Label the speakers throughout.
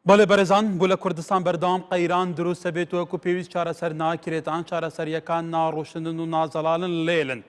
Speaker 1: بەڵێ بەرەزان بۆ لە کوردستان بەردەوام قەیران دروستە بێت وەکو پێویست چارەسەر ناکرێتان چارەسەریەکان ناڕۆشنن و نازەڵالن لێلن.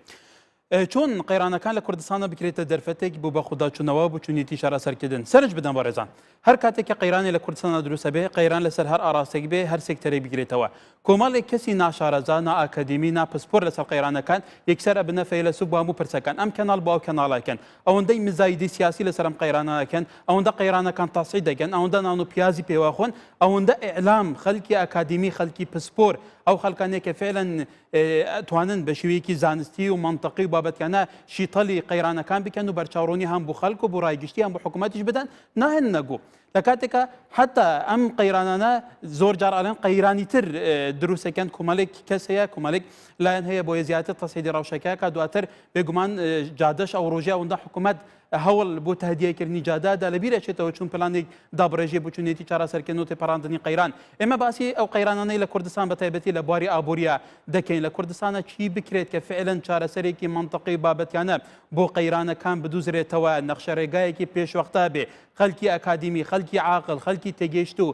Speaker 1: چۆن قەیرانەکان لە کوردستانە بکرێتە دەرفەتێک بۆ بە خودداچوونەوە بچوونیتی شارەسەرکردن. سەرنج بدەن بەڕێزان. هەر کاتێک کە قەیرانی لە کوردستانە دروستە بێ قەیران لەسەر هەر ئاراستێک بێ هەر سێکتەرێک بگرێتەوە. کۆمەڵێک کەسی ناشارەزا نائەکەدیمی ناپسپۆر لەسەر قەیرانەکان یەکسەر ئەبنە فەیلسوف بۆ هەموو پرسەکان ئەم کەناڵ بۆ ئەو کەناڵەکەن ئەوەندەی مزایدی سیاسی لەسەر ئەم قەیرانەکەن ئەوەندە قەیرانەکان تاسعی دەگەن ئەوەندە نان و پیازی پێوەخۆن ئەوەندە ئیعلام خەڵکی ئەکادیمی خەڵکی پسپۆر ئەو خەڵکانێک کە فعلەن توانن بە شێوەیەکی زانستی و منطقی و بابەتکانە شیتەڵی قەیرانەکان بکەن و بەرچاوڕوونی هەم بۆ خەڵک و بۆ ڕایگشتی هەم بۆ حکوومەتیش بدەن ناهێن نەگوو. لە کاتێکە حتا ئەم قەیرانانە زۆر جار ئاڵێن قەیرانی تر دروستەکەن کۆمەڵێک کەس هەیە کۆمەڵێک لایەن هەیە بۆیە زیاتر تەسەیدی ڕەوشەکە کە دواتر بێگومان جادەش ئەو ڕۆژێ ئەوەندە حکوومەت هەوڵ بۆ تهدیەکردنی جادادا لەبیرە چێتەوە چون پلانێک دابڕێژێ بچوونێتی چارەسەرکردن و تێپەڕاندنی قەیران. ئێمە باسی ئەو قەیرانانەی لە کوردستان بە تایبەتی لە بواری ئابووریە دەکەین. لە کوردستانە چی بکرێت کە فعلەن چارەسەرێکی منطقی بابەتیانە بۆ قەیرانەکان بدوزرێتەوە نەخشە ڕێگایەکی پێشوەختە بێ خەڵکی ئەکادیمی خەڵکی عاقڵ خەڵکی تێگەیشت و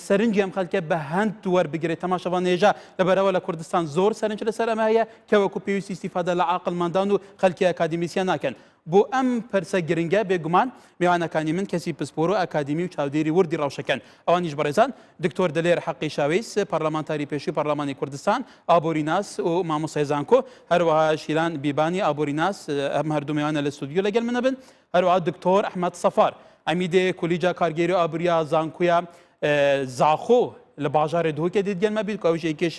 Speaker 1: سەرنجی ئەم خەڵکە بە هەند وەربگرێت. تەماشەوان نێژە لەبەرەوە لە کوردستان زۆر سەرنج لەسەر ئەمە هەیە کە وەکو پێویستی استیفادە لە عاقڵمەندان و خەڵکی ئەکادیمیسیان ناکەن. بۆ ئەم پەرسە گرنگە بێگومان میوانەکانی من کەسی پسپۆر و ئەکادیمی و چاودێری وردی ڕەوشەکەن. ئەوانیش بەڕێزان دکتۆر دلێر حەقی شاویس پەرلەمانتاری پێشووی پەرلەمانی کوردستان ئابووریناس و مامۆستای زانکۆ هەروەها شیلان بیبانی ئابووریناس ئەم هەردوو میوانە لە ستودیۆ لەگەڵ منە بن هەروەها دکتۆر ئەحمەد سەفار ئەمیدێ کولیجا کارگێری و ئابووریا زانکۆیە زاخۆ لە باژارێ دووکە دیتگەنمە بیت کە ئەوش یەکێش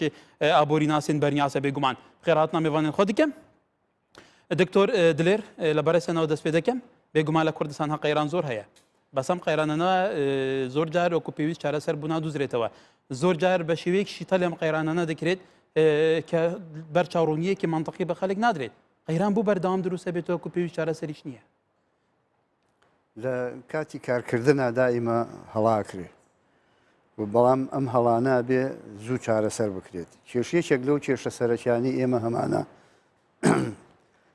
Speaker 1: ئابووریناسین بەرنیاسە بێگومان خێرهاتنا میوانێن خۆ دکەم. دکتۆر دلێر لە بەرەسێنەوە دەست پێ دەکەم بێگومان لە کوردستان هە قەیران زۆر هەیە بەسەم قەیرانانە زۆر جار وەکو پێویست چارەسەر بوو نادوزرێتەوە زۆر جار بە شێوەیەک شیتە لەم قەیرانانە دەکرێت کە بەرچاوڕوونیەکی منطقی بە خەڵک نادرێت قەیران بوو بەردەوام دروستە بێت وەکو پێویست چارەسەریش نییە.
Speaker 2: لە کاتی کارکردنا دائیمە هەڵاکرێ بەڵام ئەم هەڵانە بێ زوو چارەسەر بکرێت. کێشەیەک لەو کێشە سەرەکیانی ئێمە هەمانە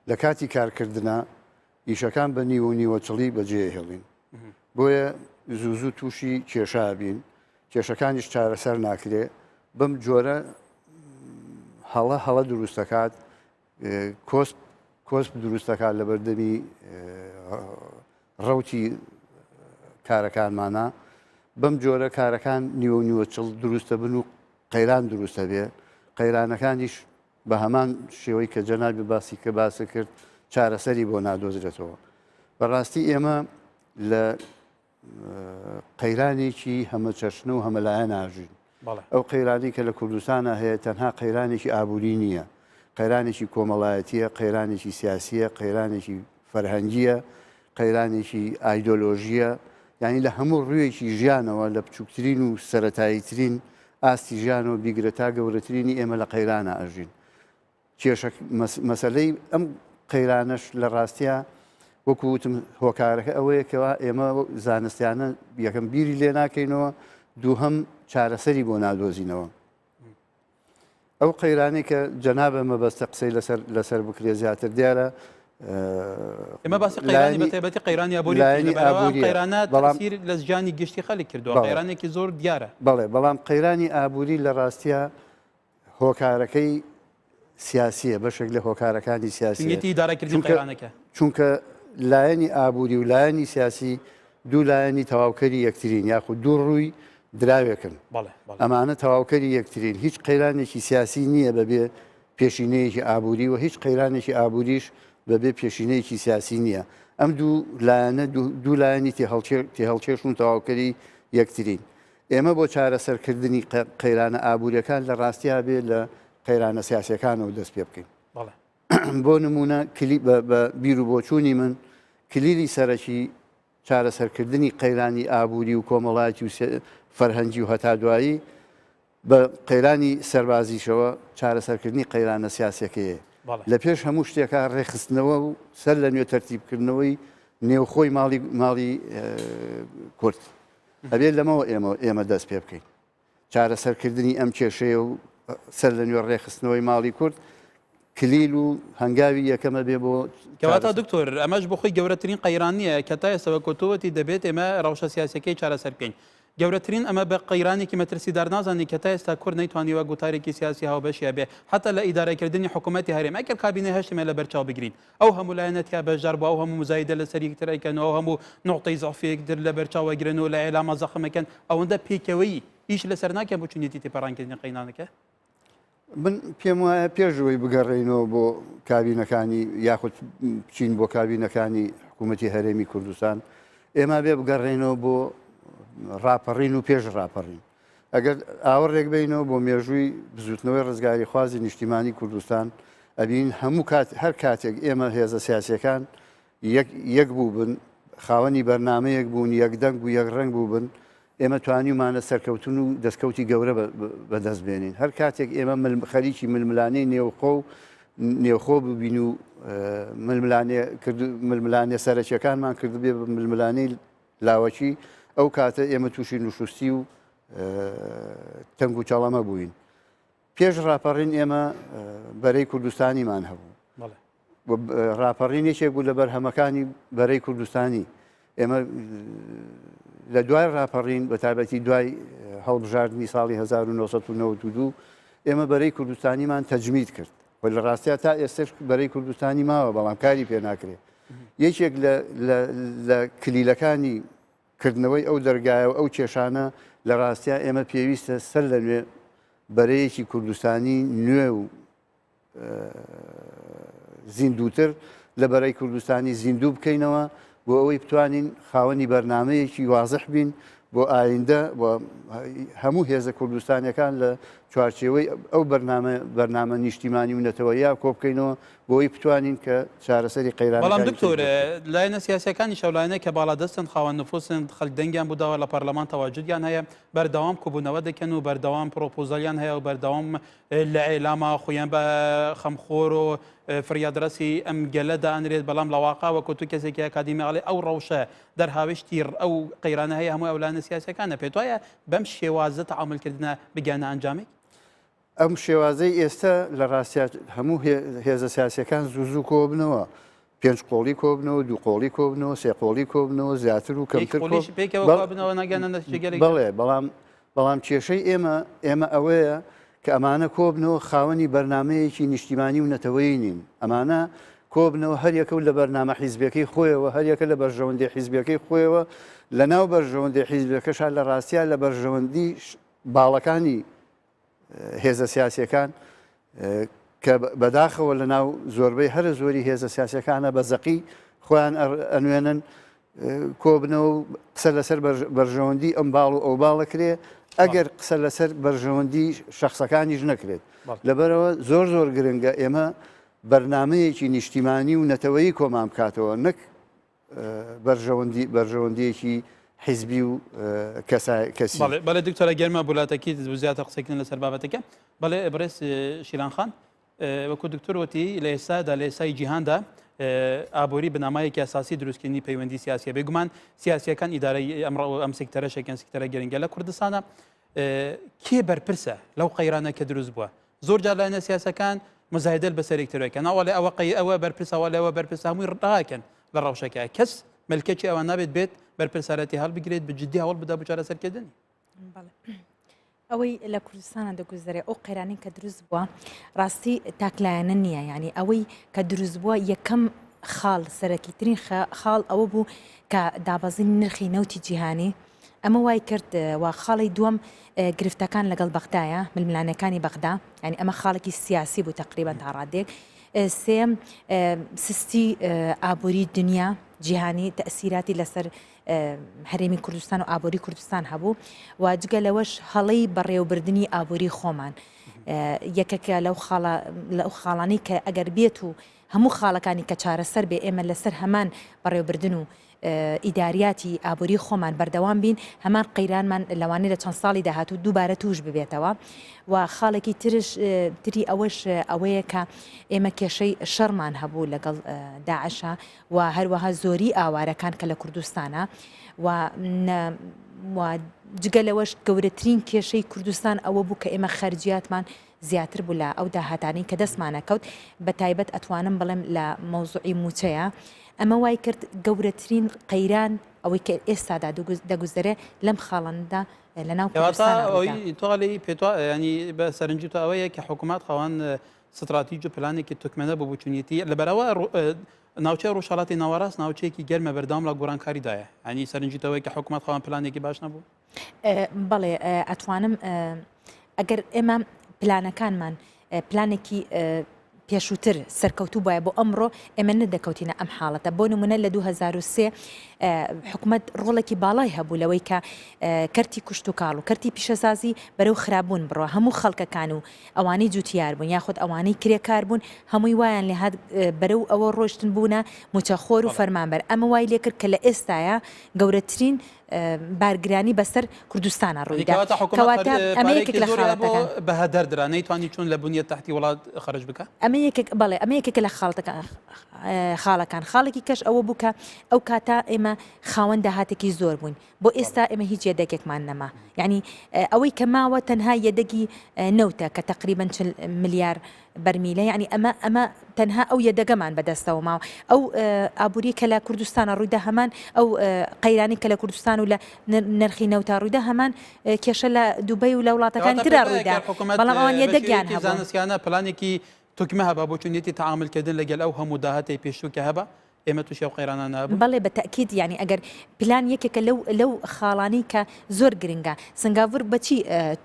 Speaker 2: لە کاتی کارکردنا ئیشەکان بە نیوە و نیوەچڵی بەجێ هێڵین بۆیە زوو تووشی کێشا بین کێشەکانیش چارەسەر ناکرێ بەم جۆرە هەڵە دروستەکات کۆسپ دروستەکات لە بەردەمی ڕەوتی کارەکانمانە بەم جۆرە کارەکان نیوە و نیوەچڵ دروستە بن و قەیران دروستە بێ قەیرانەکانیش بە هەمان شێوەی کە جەنابی باسی کە باسە کرد چارەسەری بۆ نادۆزرێتەوە. بەڕاستی ئێمە لە قەیرانێکی هەمە چەشنە و هەمەلایەن ناژین. ئەو قەیرانی کە لە کوردستانە هەیە تەنها قەیرانێکی ئابووری نییە قەیرانێکی کۆمەڵایەتیە قەیرانێکی سیاسیە قەیرانێکی فەرهەنگیە قەیرانێکی ئایدۆلۆژیە یعنی لە هەموو ڕوویەکی ژیانەوە لە بچووکترین و سەرەتاییترین ئاستی ژیان و بیگرە تا گەورەترینی ئێمە لە قەیرانە ئەژین. مەسەلەی ئەم قەیرانەش لە ڕاستیە وەکو وتم هۆکارەکە ئەوەیەکەوە ئێمە زانستیانە یەکەم بیری لێ ناکەینەوە دووهەم چارەسەری بۆ نادۆزینەوە. ئەو قەیرانی کە جەنابە مەبەستە قسەی لەسەر بکرێ زیاتر دیارە
Speaker 1: ئێمە باسی قەیرانی بە تایبەتی قەیرانی ئابووری قەیرانە تەسیر لە ژیانی گشتی خەڵک کردووە قەیرانێکی زۆر دیارە.
Speaker 2: بەڵێ بەڵام قەیرانی ئابووری لە ڕاستیە هۆکارەکەی سیاسیە بەشێک لە هۆکارەکانی سیاسیەتی
Speaker 1: دارەکردنی قەیرانەکە
Speaker 2: چونکە لایەنی ئابووری و لایەنی سیاسی دوو لایەنی تەواوکەری یەکترین یاخود دوو ڕووی دراوێکن ئەمانە تەواوکەری یەکترین هیچ قەیرانێکی سیاسی نییە بەبێ پێشینەیەکی ئابووری و هیچ قەیرانێکی ئابووریش بەبێ پێشینەیەکی سیاسی نییە. ئەم دوو لایەنی تێهەڵکێش و تەواوکەری یەکترین. ئێمە بۆ چارەسەرکردنی قەیرانە ئابووریەکان لە ڕاستیا بێ لە قەیرانە سیاسەکانەوە دەست پێ بکەین. بۆ نمونە بە بیر و بۆچوونی من کلیلی سەرەکی چارەسەرکردنی قەیرانی ئابووری و کۆمەڵایەتی و فەرهەنگی و هەتا دوایی بە قەیرانی سەربازیشەوە چارەسەرکردنی قەیرانە سیاسەکەیە. لە پێش هەموو شتێکە ڕێخستنەوە و سەر لە نوێ تەرتیبکردنەوەی نێوخۆی ماڵی کورد ئەبێت لەمەوە ئێمە دەست پێ بکەین چارەسەرکردنی ئەم کێشەیە و سەر لە نوێ ڕێخستنەوەی ماڵی کورد کلیل و هەنگاوی یەکەمە بێ بۆ
Speaker 1: کەواتە دکتۆر ئەمەش بۆ خۆی گەورەترین قەیران نییە کە تا ئێستاوە کۆتوەتی دەبێت ئێمە ڕەوشە سیاسەکەی چارەسەر بکەین. گەورەترین ئەمە بە قەیرانێکی مەترسیدار نازانی کە تا ئێستا کورد نەیتوانیوە گوتارێکی سیاسی هاوبەشیە بێ حتا لە ئیدارەکردنی حکوومەتی هەرێم ئەگەر کابینە هەشتمە لە بەرچاو بگرین ئەو هەموو لایەنەتیا بەژار بۆ ئەو هەموو مزایدە لەسەر یەکترەکەنەوە هەموو نقطەی زەعفێکتر لە بەرچاوەگرن و لە ئێلامە زەخمەکەن ئەوەندە پێکەوەی هیچ لەسەر ناکەن بۆ چونیەتی تێپەڕانکردنی قەینانەکە
Speaker 2: من پێم وایە پێشەوەی بگەڕێنەوە بۆ کابینەکانی یاخود بچین بۆ کابینەکانی حکوومەتی هەرێمی کوردستان ئێمە بێ بگەڕێنەوە بۆ ڕاپەڕین و پێش ڕاپەڕین ئەگەر ئاوەڕێک بینەوە بۆ مێژووی بزوتنەوەی ڕزگاری خوازی نیشتیمانی کوردستان ئەبین هەموو هەر کاتێک ئێمە هێزە سیاسیەکان یەک بوو بن خاوەنی بەرنمەیەک بوون یەکدەنگ و یەک ڕنگ بوو بن ئێمە توانیمانە سەرکەوتن و دەستکەوتی گەورە بەدەست بێنین هەر کاتێک ئێمە خەریکی ململانەی نێوخۆ ببین و ململانێ سەرەکیەکانمان کرد بێ بە ململانەی لاوەکی ئەو کاتە ئێمە تووشی نوشستی و تەنگ و چاڵەمە بووین پێش ڕاپەڕین ئێمە بەرەی کوردستانیمان هەبوو ڕاپەڕینێکێک بوو لە بەرهەمەکانی بەرەی کوردستانی ئێمە لە دوای ڕاپەڕین بە تایبەتی دوای هەڵبژاردننی ساڵی 1992 ئێمە بەرەی کوردستانیمان تەجمید کرد و لە ڕاستیا تا ئێستش بەرەی کوردستانی ماوە بەڵام کاری پێ ناکرێت یەکێک لە کلیلەکانی کردنەوەی ئەو دەرگایە و ئەو کێشانە لە ڕاستیا ئێمە پێویستە سەر لە نوێ بەرەیەکی کوردستانی نوێ و زیندووتر لە بەرەی کوردستانی زیندوو بکەینەوە بۆ ئەوەی بتوانین خاوەنی بەرنمەیەکی وازح بین بۆ ئایندە بۆ هەموو هێزە کوردستانیەکان لە چوارچێوەی ئەو بەرنامە نیشتیمانی و نەتەوەیە کۆ بکەینەوە بۆی بتوانین کە چارەسەری قەیران
Speaker 1: بەڵام دکتۆر لایەنە سیاسەکانی شەولایەنە کە باڵادەستن خاوەن نفوسن خەڵک دەنگیان بوداوە لە پەرلەمان تەواجودیان هەیە بەردەوام کۆبوونەوە دەکەن و بەردەوام پرۆپۆزالیان هەیە و بەردەوام لە ئێلامە خۆیان بە خەمخۆر و فریادرەسی ئەم گەلەدا ئەنرێت بەڵام لە واقع وەکو تو کەسێکی ئەکادیمیاڵێ ئەو ڕەوشە دەرهاوشتی ئەو قەیرانە هەیە هەموو ئەولانە سیاسەکانە پێت وایە بەم شێوازە تەعاملکردنە بگیانە ئەنجامێک
Speaker 2: ئەم شێوازەی ئێستا لە ڕاستیات هەموو هێزە سیاسەکان زوو کۆبنەوە پێنج قۆڵی کۆبنەوە دوو قۆڵی کۆبنەوە سێ قۆڵی کۆبنەوە زیاتر و کەمتر بڵێ بەڵام کێشەی ئێمە ئەوەیە کە ئەمانە کۆبنەوە خاوەنی بەرنمەیەکی نیشتیمانی و نەتەوەی نین ئەمانە کۆبنەوە هەریەکە لە بەرنامە حیزبەکەی خۆیەوە هەریەکە لە بەرژەوەندی حیزبەکەی خۆیەوە لە ناو بەرژەوەندی حیزبەکەشان لە ڕاستیا لە بەرژەوەندی باڵەکانی هێزە سیاسیەکان کە بەداخەوە لە ناو زۆربەی هەرە زۆری هێزە سیاسەکانە بە زەقی خۆیان ئەنوێنن کۆبنەوە و قسە لەسەر بەرژەوەندی ئەم باڵ و ئەو باڵەکرێ ئەگەر قسە لەسەر بەرژەوەندی شخصەکانیش نەکرێت لەبەرەوە زۆر گرنگە ئێمە بەرنمەیەکی نیشتیمانی و نەتەوەیی کۆمان بکاتەوە نەک بەرژەوەندیەکی حیزبی و کەسی
Speaker 1: بەڵێ دکتۆرە گەرمە بولاتەکی زیاتر قسەکردن لەسەر بابەتەکە بەڵێ بڕێز شیران خان وەکو دکتۆرەتی لە ئێستادا لە ئێستای جیهاندا ئابووری بنامایەکی ئاساسی دروستکردنی پەیوەندی سیاسیە بێگومان سیاسیەکان ئیدارەی ئەم سێکتەرەشێکن سێکتەرە گەرنگە لە کوردستانە کێ بەرپرسە لەو قەیرانە کە دروست بووە زۆر جار لایەنە سیاسەکان مزایدل بەسەر یەکترەکەن ئەوە ئەوە بەرپرسەوە لەوە بەرپرسە هەمووی ڕاکەن لە ڕەوشەکە کەس ملکەکی ئەوە نابێت بێت بەرپرسارەتی هەڵبگرێت بەجددی هەوڵ بدا بۆ چارەسەرکردنی
Speaker 3: ئەوەی لە کوردستانە دەگوزارێ ئەو قەیرانەی کە دروست بووە ڕاستی تاکلایەنە نییە ینی ئەوەی کە دروست بووە یەکەم خاڵ سەرەکیترین خاڵ ئەوە بوو کە دابەزین نرخی نەوتی جیهانی ئەمە وای کرد و خاڵی دووەم گرفتەکان لەگەڵ بەغدایە ململانەکانی بەغدا ینی ئەمە خاڵێکی سیاسی بوو تقریبا تا ڕادێک سێم سستی ئابووری دنیا جیهانی تەسیراتی لەسەر هەرێمی کوردستان و ئابووری کوردستان هەبوو و جگە لەوەش هەڵەی بەڕێوەبردننی ئابووری خۆمان یەکێکە لەو خاڵانی کە ئەگەر بێت و هەموو خاڵەکانی کە چارەسەر بێ ئێمە لەسەر هەمان بەڕێوەبردن و ئیداریاتی ئابووری خۆمان بەردەوام بین هەمان قەیرانمان لەوانەیە لە چەند ساڵی داهاتوو دووبارە توش ببێتەوە و خاڵێکی تری ئەوەش ئەوەیە کە ئێمە کێشەی شەڕمان هەبوو لەگەڵ داعشە و هەروەها زۆری ئاوارەکان کە لە کوردستانە و جگە لەوەش گەورەترین کێشەی کوردستان ئەوە بوو کە ئێمە خەرجیاتمان زیاتر بوو لە ئەو داهاتانی کە دەستمانە کەوت بە تایبەت ئەتوانم بڵێم لە مەوزوعی موچەیە ئەمە وای کرد گەورەترین قەیران ئەوەی کە ئێستادا دەگوزەرێ لەم خاڵاندا لە ناو
Speaker 1: تۆڵی پێ ینی بە سەرنجی تو ئەوەیە کە حکوومەت خەوان استراتیژ و پلانێکی توکمەنە بە بچوونیەتی لەبەرەوە ناوچەی ڕۆژهەڵاتی ناوەڕاست ناوچەیەکی گەرمە بەردام لە گۆڕانکاریدایە ینی سەرنجیتەوەی کە حکوومەت خەوان پلانێکی باش نەبوو
Speaker 3: بەڵێ ئەتوانم ئەگەر ئێمە پلانەکانمان پلانێکی پێشووتر سەرکەوتوو بایە بۆ ئەمڕۆ ئێمە نەدەکەوتینە ئەم حاڵەتە بۆ نمونە لە 2023 حکوومەت ڕۆڵێکی باڵای هەبوو لەوەی کە کەرتی کوشت و کاڵ و کەرتی پیشەسازی بەرەو خراببوون بڕۆ هەموو خەڵکەکان و ئەوانەی جوتیار بوون یاخود ئەوانەی کرێکار بوون هەمووی وایان لێ هات بەرەو ئەوە ڕۆشتن بوونە موچەخۆر و فەرمانبەر ئەمە وای لێ کرد کە لە ئێستاە گەورەترین بارگرانی بەسەر کوردستانە ڕوویدا
Speaker 1: کەواتە ئەمە یەکێک لە خاڵەتەکان بەها دەردرا نەیتوانی چون لە بنیە تحتی وڵات خەرج بکە
Speaker 3: ئەمە یەکێک بەڵێ ئەمە یەکێک لە خاڵەکان خاڵێکی کەش ئەوە بووکە ئەو کاتا ئێمە خاوەن داهاتێکی زۆر بوون بۆ ئێستا ئێمە هیچ یەدەکێکمان نەما یعنی ئەوەی کە ماوە تەنها یەدەگی نەوتە کە تقریبا 40 ملیار بەرمیلە یعنی ئەمە تەنها ئەو یەدەگەمان بەدەستەوە ماوە ئەو ئابووری کە لە کوردستانە ڕوویدا هەمان ئەو قەیرانی کە لە کوردستان و لە نرخی نەوتا ڕوویدا هەمان کێشە لە دووبەی و لە وڵاتەکانی ترا ڕوویدا بەڵام ئەوان یەدەگیان هەبوو
Speaker 1: زانستیانە پلانێکی توکمە هەبە بۆ چونێتی تعاملکردن لەگەل ئەو هەموو داهاتی پێشوو کە هەبە ئێمە تووشی ئەو قەیرانە نابوو
Speaker 3: بەڵێ بە تەکید یعنی ئەگەر پلان یەکێکە لەو خاڵانی کە زۆر گرنگە سنگاڤور بەچی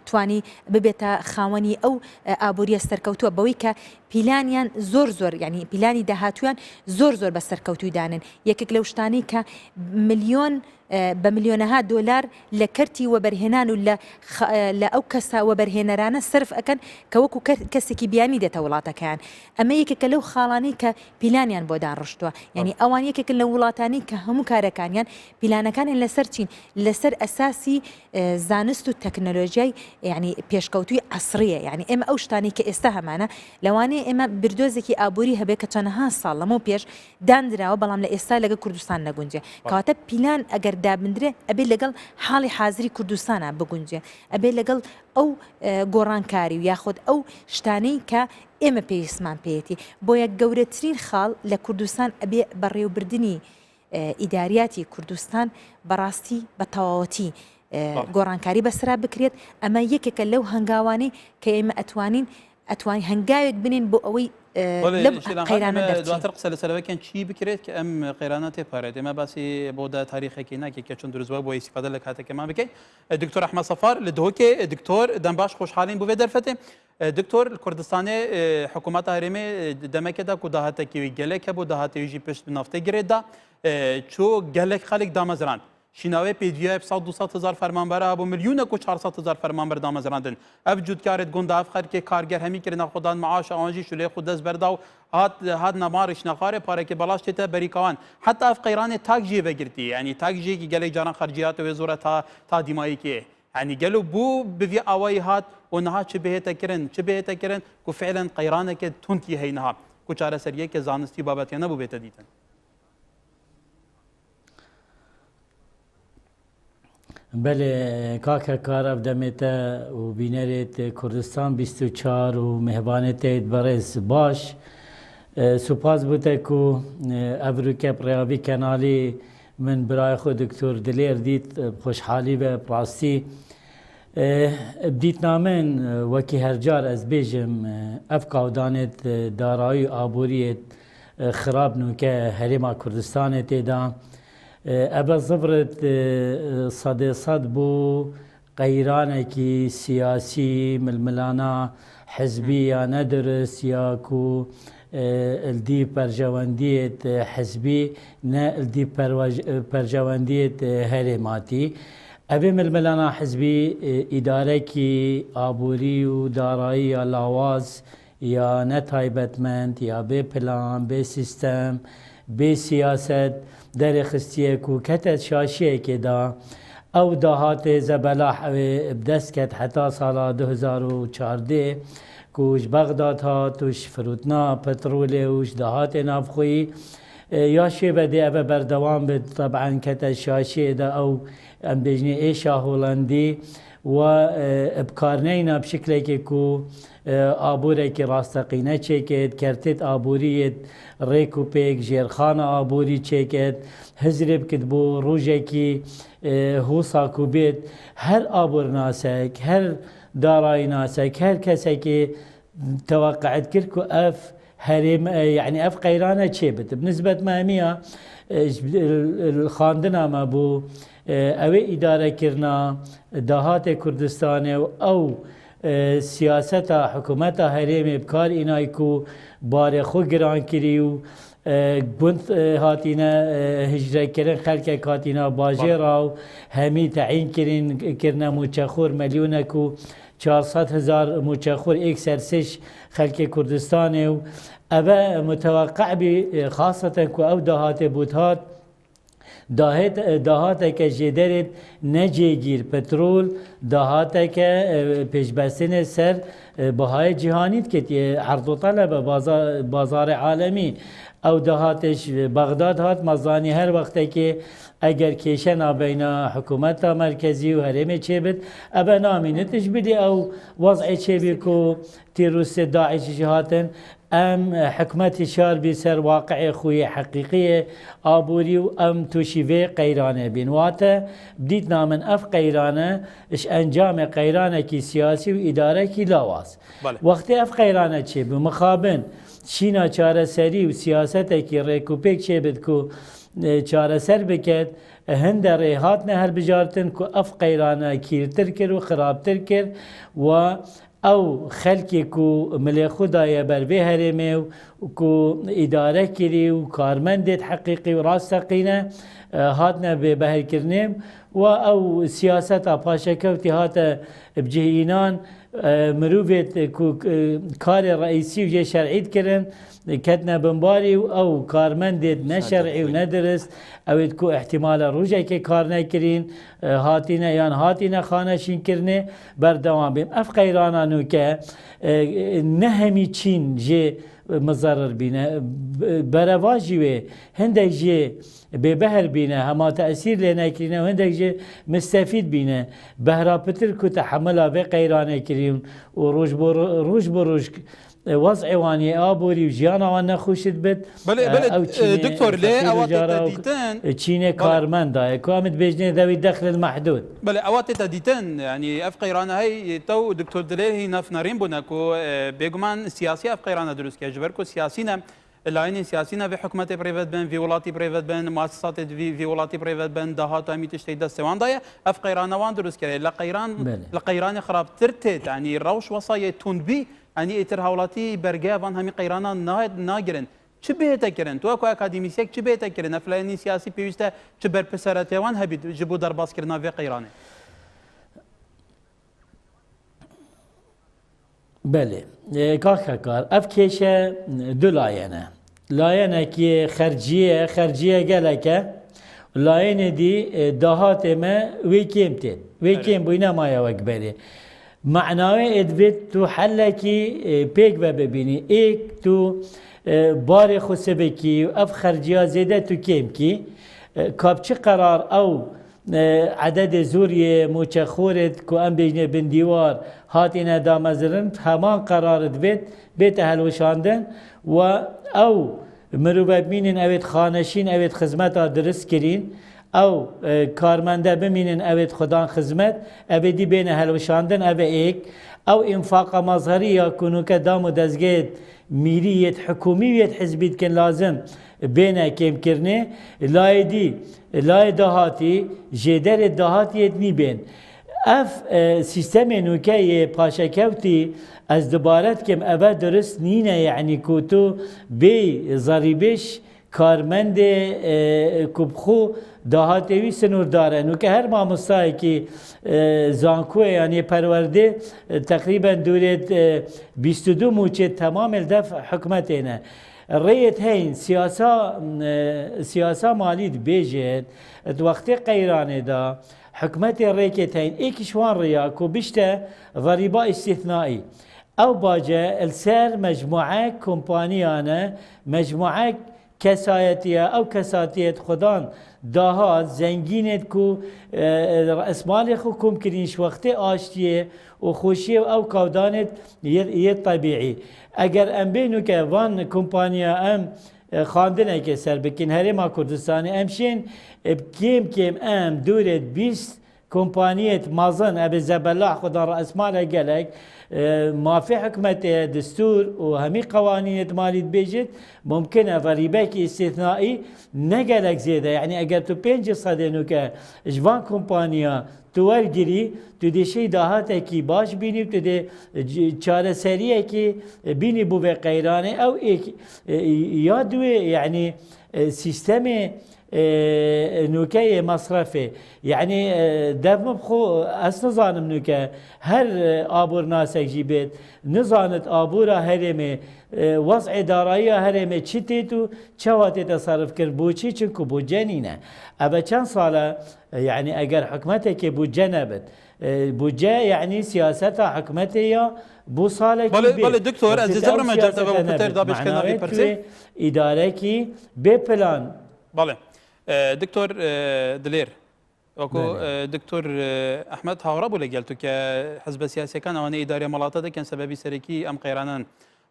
Speaker 3: توانی ببێتە خاوەنی ئەو ئابووریە سەرکەوتووە بەوەی کە پیلانیان زۆر یعنی پیلانی داهاتویان زۆر بە سەرکەوتوی دانن یەکێک لەو شتانی کە ملیۆن بە ملیۆنەها دۆلار لە کەرتی وەبەرهێنان و لە ئەو کەسا وەبەرهێنەرانە سرف ئەکەن کە وەکو کەسێکی بیانی دێتە وڵاتەکان ئەمە یەکێکە لەو خاڵانی کە پیلانیان بۆ دانڕشتووە یعنی ئەوان یەکێک لە وڵاتانی کە هەموو کارەکانیان پیلانەکانیان لەسەر چین لەسەر ئەساسی زانست و تەکنەلۆژیای یعنی پێشکەوتوی عەسریە یعنی ئێمە ئەو شتانی کە ئێستا هەمانە لەوانەیە ئێمە بردۆزێکی ئابووری هەبێ کە چەندەها ساڵ لەمەوە پێش دانراوە بەڵام لە ئێستا لەگە کوردستان نەگونجێ کەواتە پیلان ئەگەر دابندرێ ئەبێ لەگەڵ حاڵی حازری کوردستانە بگونجێ ئەبێ لەگەڵ ئەو گۆڕانکاری و یاخود ئەو شتانەی کە ئێمە پێویستمان پێێتی بۆیە گەورەترین خاڵ لە کوردستان ئەبێ بەڕێوەبردننی ئیداریاتی کوردستان بەڕاستی بە تەواوەتی گۆڕانکاری بەسرا بکرێت ئەمە یەکێکە لەو هەنگاوانەی کە ئێمە ئەتوانین هەنگاوێک بنین بۆ ئەوەی
Speaker 1: دواتر قسە لەسەرەوەکیان چی بکرێت کە ئەم قەیرانە تێپارێت ئێمە باسی بۆدا تاریخێکی ناکێت کە چۆن دروستبووە بۆ ئیسیفادە لە کاتێکمان بکەین دکتۆر ئەحمەد سەفار لە دهۆکێ دکتۆر دەمباش خۆشحاڵین بۆ بێ دەرفەتێ دکتۆر کوردستانê حکوومەتا هەرێمێ دەمەکێدا ku dahatekî gelek hebû dahatê jî pişt bi naftê girê da çû gelek xelek damezran şînavê pêdiya 100-200 fermanber hebû milyûnek û 400 fermanber damezrandin ev cûtkarê gunda ev xelkê karger hemî kirina xwedan meaşa an jî şûlê xwe dest berda û hat nemarê şnexarê parekê belaş tête berîkawan heta ev qeyranê tak jî vegirtî yanî tak jî gelek caran xerciyatê wê zor e ta dîmayîkê yani gelo bû bi vî awayî hat û niha çi bihête kirin ku fi'len qeyraneke tundî hey niha ku çareseriyeke zanistî babetiye nebû bête dîtin
Speaker 4: بله کاکا کاراب دمته و بینرت کردستان 24 و مهبانت برز باش سپاس بوده کو ابروکه پریابی کنالی من برای خود دکتر دلیر دید خوشحالی و پراستی بدیت نامن وکی هر جار از بیجم افکاودانت دارایی آبوریت خراب نو که هریما کردستان تیدا ابا زبرت صد بو قیرانکی سیاسی ململانا حزبی یا ندرس یا کو الدی پرجواندیت حزبی نه الدی پرجواندیت هرماتی ابی ململانا حزبی اداره کی آبوری و دارایی یا لاواز یا نتایبتمند یا به پلان به سیستم به سیاست در خستیه کو کتت شاشیه که دا او دهات زبلاح بدست کت حتی سال 2014 کوش بغداد ها توش فروتنا پترول وش دهات نافخوی يا شي بدي أبا بردوام طبعا كتا الشاشة دا أو أم بجني إيشا هولندي وبكارنينا بشكل كو آبوري كي راستقينة چيكت كرتت آبوريت ريكو بيك جيرخانة آبوري چيكت هزرب كتبو روجي كي هوسا كوبيت هر آبور ناسك هر داراي ناسك هر كسي كي توقعت كركو أف هرم يعني أف قيرانة چيبت بنسبة مهمية الخاندنا ما بو اوی اداره کرنا دهات کردستان او سیاست حکومت هرم بکار اینای کو بار خو گران کریو بنت هاتینا هجره کرن خلک هاتینا باجه راو همی تعیین کرنا موچخور ملیونه کو 400,000 موچخور ایک سرسش خلک کردستان او متوقع بی خاصة کو او دهات بودهات دهات که جدرد نجیگیر پترول دهات که پیشبستن سر بهای جهانیت که عرض و طلب بازار عالمی او دهاتش بغداد هات مزانی هر وقت که اگر کشن بین حکومت مرکزی و هرم چه بد ابا نامینتش بدی او وضع چه بی کو تیروس داعش جهاتن ام حكمت شار بسر واقع خوي حقيقية آبوري ام توشيفي قيرانة بينواتا بديتنا من اف قيرانة اش انجام قيرانة كي سياسي وادارة كي لاواس وقت اف قيرانة چه بمخابن شينا چاره سري و سياستا كي ريكوبيك چه بدكو چاره سر بكت هند ريهات نهر بجارتن كو اف قيرانة كيرتر كر و خرابتر كر و او خلقی کو ملی خدای بر به هرمه و کو اداره کری و کارمندت حقیقی و راستقینه هاتنا به بهر کرنیم و او سیاست پاشکوتی هات بجهینان مروفت کو کار رئیسی و شرعید کرن كتنا بمباري او كارمندد نشرعي وندرس او تكو احتمال روجا كي كارنا كرين هاتينا يان هاتينا خانشين كرني بردوام بهم اف قيرانا نوكا نهمي چين جي مضرر بينا برواجي وي هندك جي ببهر بينا هما تأثير لنا كرينا وهندك جي مستفيد بينا بهرا بتر كو تحملها بقيرانا كرين وروج بروج وضع واني آبوري وجيانا وانا خوشت بد
Speaker 1: بله دكتور ليه اوقات تديتن
Speaker 4: تشيني كارمان دا كامت بيجني ذوي الدخل المحدود
Speaker 1: بله اوقات تديتن يعني اف قيرانه هي تو دكتور دليل هي نافنارين بونكو بيجمان سياسي اف قيرانه دروس كجبركو سياسينا اللاين سياسينا في حكومات بريفت بن في ولاتي بريفت بن مؤسسات في ولاتي بريفت بن دهات امي تشتي دستوان دايا اف قيرانه وان دروس كري لقيران خراب ترتت يعني روش وصايه تنبي يعني اتر هولاتي برجافان همي قيرانا ناجرن چه بهتا کرن تو اكو اكاديميسيك چه بهتا کرن افلاني سياسي بيوستا چه بر پسراتيوان هبي جبو درباس کرنا في قيرانه
Speaker 4: بله كار افكيشه دولاينه لاينه كي خرجيه جلكه لاينه دي دهات ما ويكيم بينا ما يوكبري معناه ادبت تو حلكي بيك ببيني ايك تو باري خسبكي اف خرجيا زيادة تو كيمكي كابتش قرار او عدد زوري موچخورت كو ام بيجني بن ديوار هاتينا دامزرن همان قرار ادبت بيت هلوشاندن و او مروبه بمينن اويت خانشين اويت خزمتا درس كرين او کارمنده بمینن اوید خدان خدمت اویدی بین هلوشاندن او ایک او انفاق مظهری یا کنو که دام و دزگید میریت حکومیت حزبیت کن لازم بین کم کرنه لای دهاتی جدر دهاتیت نی بین اف سیستم نوکه پاشکوتی از دوبارت کم اوه درست نینه یعنی کوتو بی ضریبش کارمند کبخو دهاتوی سنور دارن و که هر ماموستایی که زانکوه یعنی پرورده تقریبا دورت 22 موچه تمام الدفع حکمتینه ريت هين سياسة مالية بيجت وقت قيرانه دا حكمتي ريكت هين ايكشوان رياكو بيشتا ضريبة استثنائي او باجة السير مجموعة كومبانيانا مجموعة کەسایەتیە ئەو کەساتێت خۆدان داهات زەنگینێت و ئەسمالێک و کۆمکردنیش وەختێ ئاشتیە و خۆشیە ئەو کاودانێت یە طبیعی ئەگەر ئەم بێنو کە وان کۆمپانیا ئەم خاندنێکە سەر بکەین هەرێما کوردستانی ئەمشێن کێم ئەم دوورێت 20 کۆمپانیەت مازن ئەبێ زەبەلاح خۆدان ڕئەسمالە گەلێک مافی حکومەتێ دستور و هەمی قوانینێت مالیت بێژێت ممکنە ڤەریبەکی ئیسێثنائی نەگەلێک زێدە یعنی ئەگەر تو 5 سەدێنو کە ژوان کۆمپانیا تو وەرگری تو دێشەی داهاتێکی باش بینی و تو دێ چارەسەریەکی بینی بۆ بێ قەیرانێ ئەو یا دوێ یعنی سیستەمێ نوکەیە مەصرفێ یعنی دەبمە بخۆ ئەس نزانم نوکە هەر ئابوورناسێکژی بێت نزانت ئابوورە هەرێمێ وەزعی داراییە هەرێمێ چی تێت و چاوا تێتە سەرف کرد بۆچی چونکو بودجە نینە ئەبە چەند ساڵە یعنی ئەگەر حکومەتێکی بودجە نەبێت بودجە یعنی سیاسەتە حکومەتەیە بۆ ساڵێکی
Speaker 1: بەڵێ دکتۆر ئەزیزە ڕەمەجارتەوە بەکوتەر دابشکەناوی پرسێ
Speaker 4: ئیدارەکی بێ پلان
Speaker 1: بەڵێ دکتۆر دلێر وەکو دکتۆر ئەحمەد هاوڕە بوو لەگەڵ تو کە حزبە سیاسیەکان ئەوانەی ئیدارە مەڵاتە دەکەن سەبەبی سەرەکی ئەم قەیرانان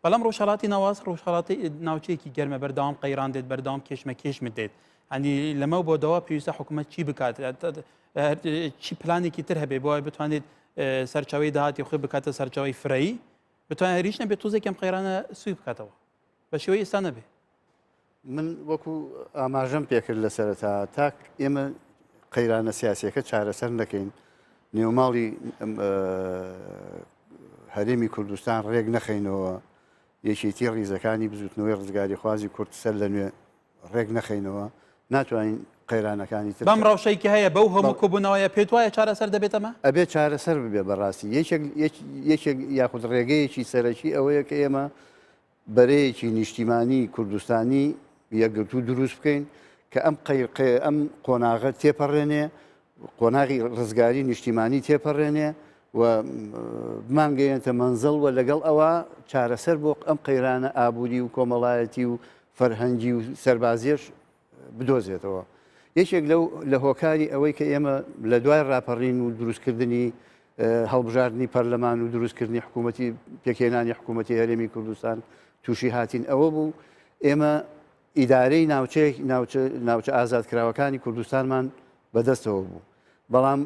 Speaker 1: بەڵام ڕۆژهەڵاتی ناواز ڕۆژهەڵاتی ناوچەیەکی گەرمە بەردەوام قەیران دێت بەردەوام کێشمە کێشمت دێت هەنی لەمە بۆ دەوا پێویستە حکوومەت چی بکات چی پلانێکی تر هەبێ بۆ بتوانێت سەرچاوی داهاتی خۆی بکاتە سەرچاوی فرەیی بتوانێت ریش نەبێت تۆزێکم قەیرانە سوی بکاتەوە بە شێوەی ئێستا نەبێ
Speaker 2: من وەکو ئاماژەم پێکرد لە سەرەتا تاک ئێمە قەیرانە سیاسیەکە چارەسەر نەکەین نێوماڵی هەرێمی کوردستان ڕێک نەخەینەوە یەکێتی ڕیزەکانی بزوتنەوەی ڕزگاری خوازی کورد سەر لە نوێ ڕێک نەخەینەوە ناتوانین قەیرانەکانی تر
Speaker 1: بەم ڕەوشەیەکی هەیە بەو هەموو کۆبوونەوەیە پێت وایە چارەسەر دەبێتەمە
Speaker 2: ئەبێ چارەسەر ببێ بەڕاستی یەکێک یاخود ڕێگەیەکی سەرەکی ئەوەیە کە ئێمە بەرەیەکی نیشتیمانی کوردستانی یەکگرتو دروست بکەین کە ئەم قۆناغە تێپەڕێنێ قۆناغی ڕزگاری نیشتیمانی تێپەڕێنێ و بمانگەیەنتە مەنزڵ و لەگەڵ ئەوە چارەسەر بۆ ئەم قەیرانە ئابووری و کۆمەڵایەتی و فەرهەنگی و سەربازیەش بدۆزێتەوە یەکێک لە هۆکاری ئەوەی کە ئێمە لە دوای ڕاپەڕین و دروستکردنی هەڵبژاردننی پەرلەمان و دروستکردنی حکوومەتی پێکێنانی حکوومەتی هەرێمی کوردستان تووشی هاتین ئەوە بوو ئێمە ئیدارەی ناوچە ئازادکراوەکانی کوردستانمان بەدەستەوە بوو بەڵام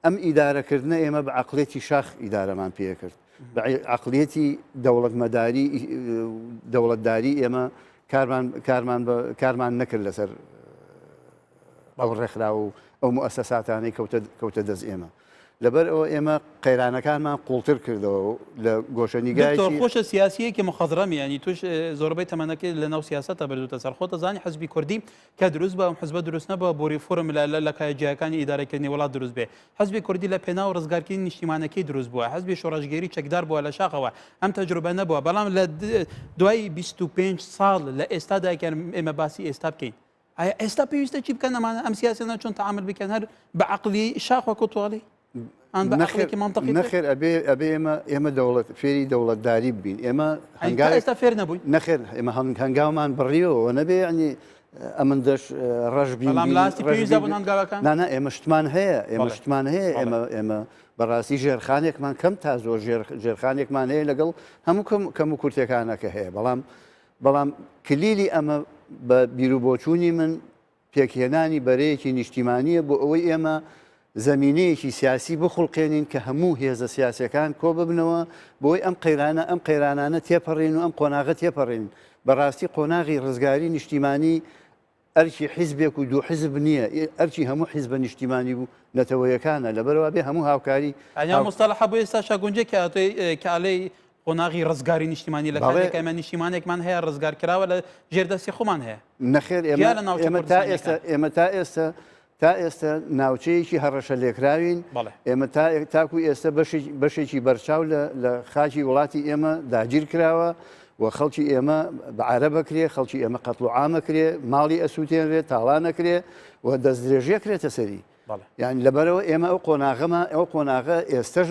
Speaker 2: ئەم ئیدارەکردنە ئێمە بە عقلێتی شاخ ئیدارەمان پێکرد بە عقلێتی دەوڵەتمەداری دەوڵەتداری ئێمە کارمان نەکرد لەسەر ئەو ڕێکخرا و ئەو موئەسەساتانەی کەوتە دەست ئێمە لەبەر ئەوە ئێمە قەیرانەکانمان قوڵتر کردەوە لە گۆشەنیگایکی
Speaker 1: خۆشە سیاسیەکی مخەزرەمی ینی توش زۆربەی تەمەنەکەی لە ناو سیاسەتە بردوتە سەر خۆتە زانی حزبی کوردی کە دروست بە حزبە دروست نەبووە بۆ ریفۆرم لە کایجیەکانی ئیدارەکردنی وڵات دروست بێ حزبی کوردی لە پێنا و ڕزگارکردنی نیشتیمانەکەی دروست بووە حزبی شۆڕژگەری چەکدار بووە لە شاخەوە ئەم تەجروبە نەبووە بەڵام لە دوای 25 ساڵ لە ئێستاداکەن ئێمە باسی ئێستا بکەین ئایا ئێستا پێویستە چی بکەن ئەمانە ئەم سیاسەنە چۆن تەعامل بکەن هەر بە عەقلی شاخ وەکو تۆڵی
Speaker 2: نەخێر ئەبێ ئێمە دەوڵەت فێری دەوڵەتداری ببین ئێمە
Speaker 1: ئێستا فێر نەبووین
Speaker 2: نەخێر ئێمە هەنگاومان بڕیەوە نەبێ ینی ئەمن دەش ڕەش نانە ئێمە شتمان هەیە ئێمە شتمان هەیە ئێمە بەڕاستی ژێرخانێکمان کەم تا زۆر ژێرخانێکمان هەیە لەگەڵ هەموو کەم و کورتەکانەکە هەیە بەڵام کلیلی ئەمە بە بیرروبۆچوونی من پێکهێنانی بەرەیەکی نیشتیمانیە بۆ ئەوەی ئێمە زمینەیەکی سیاسی بخڵقێنین کە هەموو هێزە سیاسەکان کۆ ببنەوە بۆی ئەم قەیرانانە تێپەڕین و ئەم قۆناغە تێپەڕین بەڕاستی قۆناغی ڕزگاری نیشتیمانی ئەرکی حیزبێک و دوو حیزب نییە ئەرکی هەموو حیزبە نیشتیمانی بوو نەتەوەیەکانە لەبەرەوە بێ هەموو هاوکاری
Speaker 1: ئەیا مستەلەح بۆ ئێستا شاگونجێ کاڵەی قۆناغی ڕزگاری نیشتیمانی لە کاتێکمە نیشتیمانێکمان هەیە ڕزگار کراوە لە ژێردەستی خۆمان هەیە
Speaker 2: نەخێر ئێمە تا ئێستا ناوچەیەکی هەڕەشە لێکراوین ئێمە تاکو ئێستا بەشێکی بەرچاو لە خاکی وڵاتی ئێمە داگیر کراوە و خەڵکی ئێمە بەعرە بکرێ خەڵکی ئێمە قەتڵ و عامەکرێ ماڵی ئەسووتێنرێت تاڵانەکرێ و دەست درێژێکرێتە سەری یعنی لەبەرەوە ئێمە ئەو قۆناغە ئێستش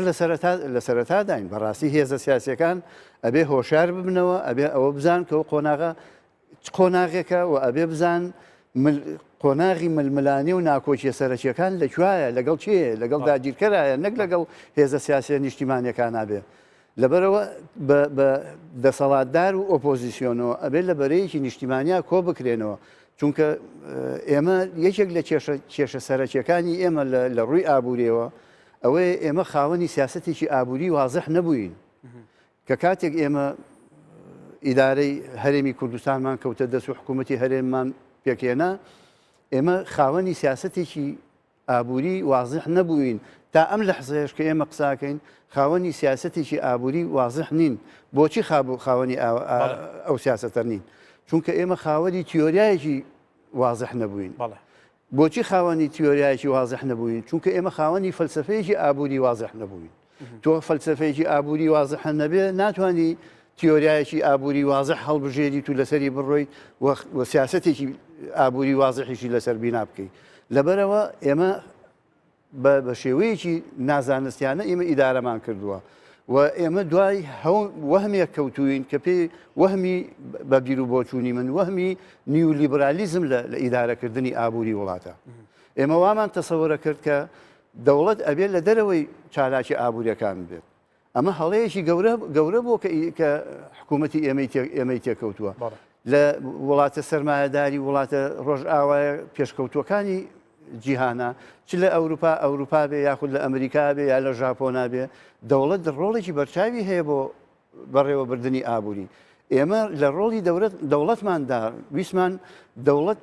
Speaker 2: لە سەرەتاداین بەڕاستی هێزە سیاسیەکان ئەبێ هۆشار ببنەوە ئەبێ ئەوە بزان کە ئەو قۆناغە قۆناغێکە و ئەبێ بزان قۆناغی ململانی و ناکۆچیە سەرەکیەکان لەکوایە لەگەڵ چێە لەگەڵ داگیرکەرایە نەک لەگەڵ هێزە سیاسی نیشتیمانیەکان نابێ لەبەرەوە بە دەسەڵاتدار و ئۆپۆزیسیۆنەوە ئەبێت لە بەرەیەکی نیشتیمانیا کۆ بکرێنەوە چونکە ئێمە یەکێک لە کێشە سەرەکیەکانی ئێمە لە ڕووی ئابوووریەوە ئەوەیە ئێمە خاوەنی سیاسەتێکی ئابووری وازەح نەبووین کە کاتێک ئێمە ئیدارەی هەرێمی کوردستانمان کەوتە دەست و حکوومەتی هەرێممان پێکێنا ئێمە خاوەنی سیاسەتێکی ئابووری وازح نەبووین تا ئەم لە حزەیەش کە ئێمە قساکەین خاوەنی سیاسەتێکی ئابووری وازح نین بۆچی خاوەنی ئەو سیاسەتەر نین چونکە ئێمە خاوەنی تیۆریایەکی وازح نەبووین بۆچی خاوەنی تیۆریایەکی وازح نەبووین چونکە ئێمە خاوەنی فەلسفەیەکی ئابووری وازح نەبووین تۆ فەلسفەیەکی ئابووری وازح نەبێ ناتوانانی تیۆریایەکی ئابووری وازح هەڵبژێری تو لەسەری بڕۆی و سیاسەتێکی ئابووری وازحیشی لەسەر بینا بکەیت لەبەرەوە ئێمە بە شێوەیەکی نازانستیانە ئێمە ئیدارەمان کردووە و ئێمە دوای وەهمێک کەوتوین کە پێی وەهمی بە بیر و بۆچوونی من وەهمی نیولیبرالیزم لە ئیدارەکردنی ئابووری وڵاتە ئێمە وامان تەسەوەرە کرد کە دەوڵەت ئەبێت لە دەرەوەی چالاکی ئابوووریەکان بێت ئەمە هەڵەیەکی گەورە بۆ کە حکوومەتی ئێمەی تێکەوتووە لە وڵاتە سەرمایەداری وڵاتە ڕۆژئاوایە پێشکەوتوەکانی جیهانە چ لە ئەوروپا بێ یاخود لە ئەمریکا بێ یا لە ژاپۆنا بێ دەوڵەت ڕۆڵێکی بەرچاوی هەیە بۆ بەڕێوەبردننی ئابووری ئێمە لە ڕۆڵی دەوڵەتماندا ویسمان دەوڵەت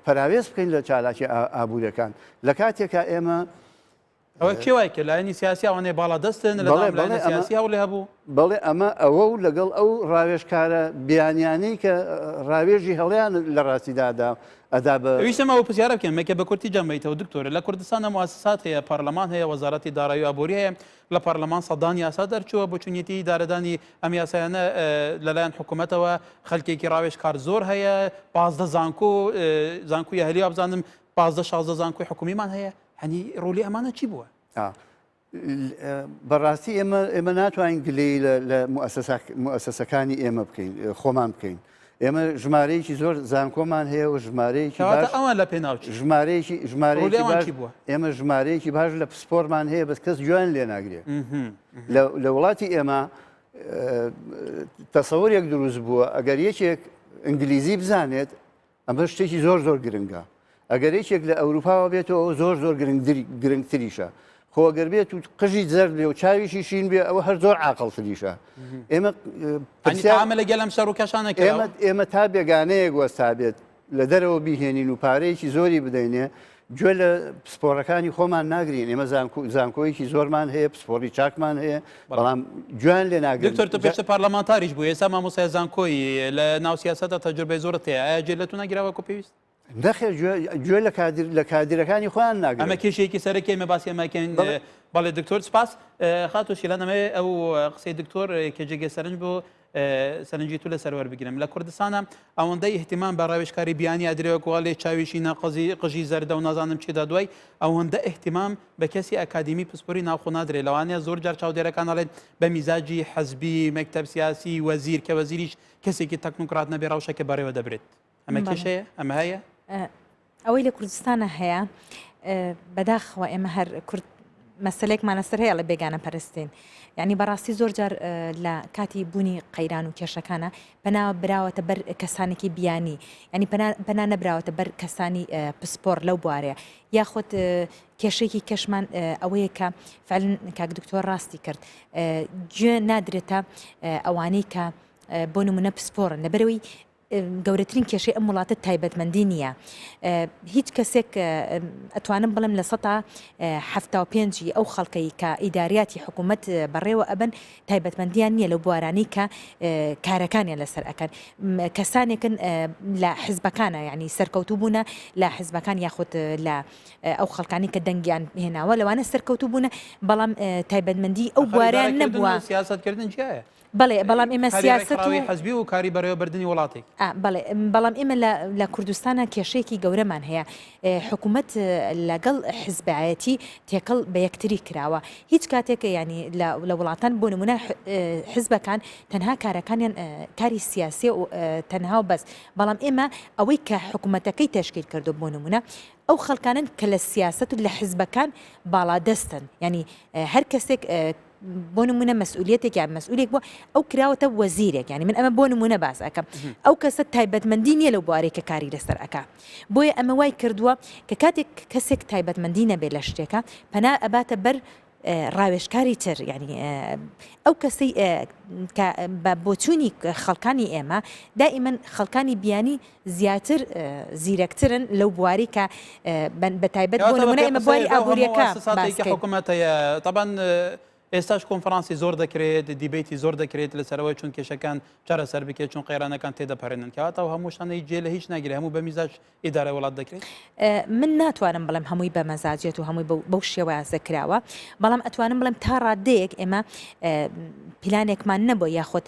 Speaker 2: پەراوێز بکەین لە چالاکی ئابوووریەکان لە کاتێکە ئێمە
Speaker 1: ئەوە کێوای کە لایەنی سیاسی ئەوانەیە باڵا دەستن لە سیاسی هەوڵێ هەبوو
Speaker 2: بەڵێ ئەمە ئەوە و لەگەڵ ئەو ڕاوێژکارە بیانیانەی کە ڕاوێژی هەڵیان لە ڕاستیدادا ئەدا بە
Speaker 1: ویستمەوە پرسیارە بکەم مەکە بە کورتی جەمەیتەوە دکتۆرە لە کوردستانە مواسسات هەیە پارلەمان هەیە وەزارەتی دارایی و ئابووری هەیە لە پارلەمان سەدان یاسا دەرچووە بۆ چونیەتی دارەدانی ئەم یاسایانە لەلایەن حکوومەتەوە خەلکێکی ڕاوێژکار زۆر هەیە 15 زانکۆی هەلی بزانم 15-16 زانکۆی حکومیمان هەیە هەنی ڕۆلی ئەمانە چی بووە؟
Speaker 2: بەڕاستی ئێمە ناتوانین گلەی لە موسسەکانی ئێمە بکەین خۆمان بکەین ئێمە ژمارەیەکی زۆر زانکۆمان هەیە و ژمارەیەکی
Speaker 1: ئەوان لە پێناوچی
Speaker 2: ژمارەیەکی بووە ئێمە ژمارەیەکی باش لە پسپۆرمان هەیە بەس کەس جوان لێ ناگرێت لە وڵاتی ئێمە تەسەوەرێک دروست بووە ئەگەر یەکێک ئینگلیزی بزانێت ئەمە شتێکی زۆر گرنگە ئەگەر یەکێک لە ئەوروپاوە بێتەوە زۆر گرنگتریشە خۆگەر بێت و قژی زەرد بێ و چاویشی شین بێ ئەوە هەر زۆر عاقڵتریشە ئێمە
Speaker 1: ئەمە لە گەلم شەڕ و کەشانەکە
Speaker 2: ئێمە تا بێگانەیەک وەستا بێت لە دەرەوە بیهێنین و پارەیەکی زۆری بدەینێ گوێ لە پسپۆڕەکانی خۆمان ناگرین ئێمە زانکۆیەکی زۆرمان هەیە پسپۆڕی چاکمان هەیە بەڵام گویان لێ ناگرین
Speaker 1: دکتۆر تۆ پێشتر پارلەمانتاریش بوو ئێستا مامۆستای زانکۆی لە ناو سیاسەتە تەجروبەی زۆرت هەیە ئایا گوێ لە تو نەگیراوە پێویست
Speaker 2: نەخێر گوێ لە کادیرەکانی خۆیان ناگرن
Speaker 1: ئەمە کێشەیەکی سەرەکی ئێمە باسی ئەمەکەین بەڵێ دکتۆر سپاس خاتۆشیلان ئەمە ئەو قسەی دکتۆر کە جێگە سەرنج بۆ سەرنجی تو لە سەروەر بگرم لە کوردستانە ئەوەندەی احتیمام بە ڕاوێژکاری بیانی ئادرێوەکووا لێ چاویشی ناقەزی قژی زەردە و نازانم چێدا دوای ئەوەندە احتیمام بە کەسی ئەکادمی پسپۆری ناوخۆ نادرێت لەوانەیە زۆر جار چاودێرەکان ئەڵێن بە میزاجی حەزبی مەکتەب سیاسی وەزیر کە وەزیریش کەسێکی تەکنوکرات نەبێ ڕەوشەکە بەڕێوە دەبرێت ئەمە کێشەیە ئەمە هەیە
Speaker 3: ئەوەی لە کوردستانە هەیە بەداخەوە ئێمە هەر کورد مەسلێکمانە سەر هەیە لە بێگانە پەرستین یعنی بەڕاستی زۆر جار لە کاتی بوونی قەیران و کێشەکانە پەنا براوەتە بەر کەسانێکی بیانی ینی پەنا نەبراوەتە بەر کەسانی پسپۆر لەو بوارەیە یاخود کێشێکی کەشمان ئەوەیە کە فعلن کاک دکتۆر ڕاستی کرد گوێ نادرێتە ئەوانەی کە بۆ نمونە پسپۆرن لەبەرەوەی گەورەترین کێشەی ئەم وڵاتە تایبەتمەندی نییە هیچ کەسێک ئەتوانم بڵم لە 1970 ئەو خەڵکەی کە ئیداریاتی حکوومەت بەڕێوە ئەبن تایبەتمەندیان نییە لە بوارانی کە کارەکانیان لەسەر ئەکەن کەسانێکن لە حزبەکانە ینی سەرکەوتوو بوونە لە حزبەکان یاخود لە ئەو خەڵکانی کە دەنگیان هێناوە لەوانە سەرکەوتوو بوونە بەڵام تایبەتمەندی ئەو بواران نەبووە
Speaker 1: سیاستکردن جایە
Speaker 3: بەڵێ بەڵام ئێمە سیاست و
Speaker 1: حزبی و کاری بەڕێوەبردننی وڵاتی
Speaker 3: بەڵێ بەڵام ئێمە لە کوردستانە کێشەیەکی گەورەمان هەیە حکوومەت لەگەڵ حزبایەتی تێکەڵ بە یەکتری کراوە هیچ کاتێک ینی لە وڵاتان بۆ نمونە حزبەکان تەنها کارەکانیان کاری سیاسی و تەنها و بەس بەڵام ئێمە ئەوەی کە حکوومەتەکەی تشکیل کردو بۆ نمونە ئەو خەڵکانن کە لە سیاست و لە حزبەکان باڵادەستن ینی هەر کەسێک بۆ نمونە مەسئولیتێک یان مەسئولێک بووە ئەو کراوەتە وەزیرێک ینی من ئەمە بۆ نمونە باس ئەەکەم ئەو کەسە تایبەتمەندی نییە لەو بوارێک کە کاری لەسەر ئەکا بۆیە ئەمە وای کردووە کە کاتێک کەسێک تایبەتمەندی نەبێ لە شتێکە پەنا ئەباتە بەر ڕاوێژکاری تر ینی ئەو کەسەی بە بۆچوونی خەڵکانی ئێمە دائیمەن خەڵکانی بیانی زیاتر زیرەکترن لەو بواری کە بە تایبەت بۆ نمونە ئێمە بواری ئابوووریەکە
Speaker 1: حکوومەتەیە طبعا ئێستاش کۆنفرانسی زۆر دەکرێت دیبیتی زۆر دەکرێت لەسەرەوەی چون کێشەکان چارەسەر بکرێت چون قەیرانەکان تێدەپەڕێنن کەواتەوە هەمووشانەی جێ لە هیچ ناگیرێت هەموو بە میزاج ئیدارە وڵات دەکرێت
Speaker 3: من ناتوانم بڵێم هەمووی بە مەزاجێت و هەمووی بەو شێوەیە زەکراوە بەڵام ئەتوانم بڵێم تا ڕادەیەک ئێمە پلانێکمان نەبوو یاخود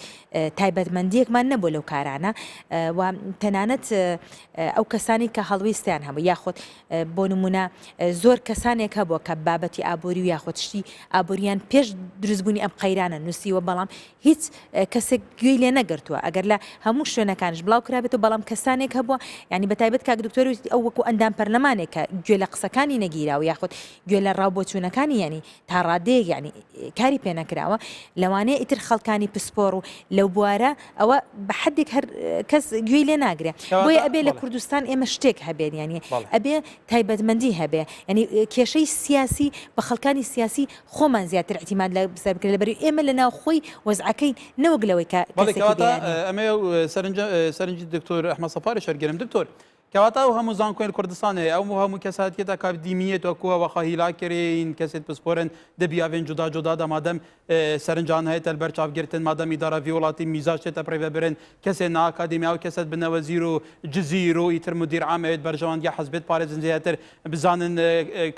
Speaker 3: تایبەتمەندیەکمان نەبوو لەو کارانە و تەنانەت ئەو کەسانی کە هەڵویستیان هەبوو یاخود بۆ نمونە زۆر کەسانێک هەبووە کە بابەتی ئابووری و یاخود شتی ئابوووریان پێش دروستبوونی ئەم قەیرانە نووسیوە بەڵام هیچ کەسێک گوێی لێ نەگرتووە ئەگەر لە هەموو شوێنەکانش بڵاو کرابێت و بەڵام کەسانێک هەبووە ینی بە تایبەت کاک دکتۆر ئەو وەکو ئەندام پەرلەمانێک کە گوێ لە قسەکانی نەگیراوە یاخود گوێ لە ڕاوبۆچوونەکانی ینی تا ڕادەیەک ینی کاری پێ نەکراوە لەوانەیە ئیتر خەڵکانی پسپۆڕ و لەو بوارە ئەوە بە حدێک هەر کەس گوێی لێ ناگرێت بۆیە ئەبێ لە کوردستان ئێمە شتێک هەبێت ینی ئەبێ تایبەتمەندی هەبێ ینی کێشەی سیاسی بە خەڵکانی سیاسی خۆمان زیاتر احتیمال لە بکرێت لەبەری ئێمە لە ناوخۆی وەزعەکەی نەوەک لەوەی کە
Speaker 1: ئەمە سەرنجی دکتۆر ئەحمەد سەفاری شەرگەرم دکتۆر کەواتە و هەموو زانکۆین کوردستانێ ئەو هەموو کەساتێتە کابدیمیت وەکووە وەخەهیلاکرین کەسێت پسپۆرن دەبیاوێن جودا جودا دەمادەم سەرنجان هەیە تەلبەر چاوگرتن مادەمی داراوی وڵاتی میزاجێتە پرێڤە برن کەسێ ناکادیمیا و کەسێت بنەوە زیر و جزیر و ئیتر مدیر عامەوێت بەرژەوەندی حزبێت پارێزن زیاتر بزانن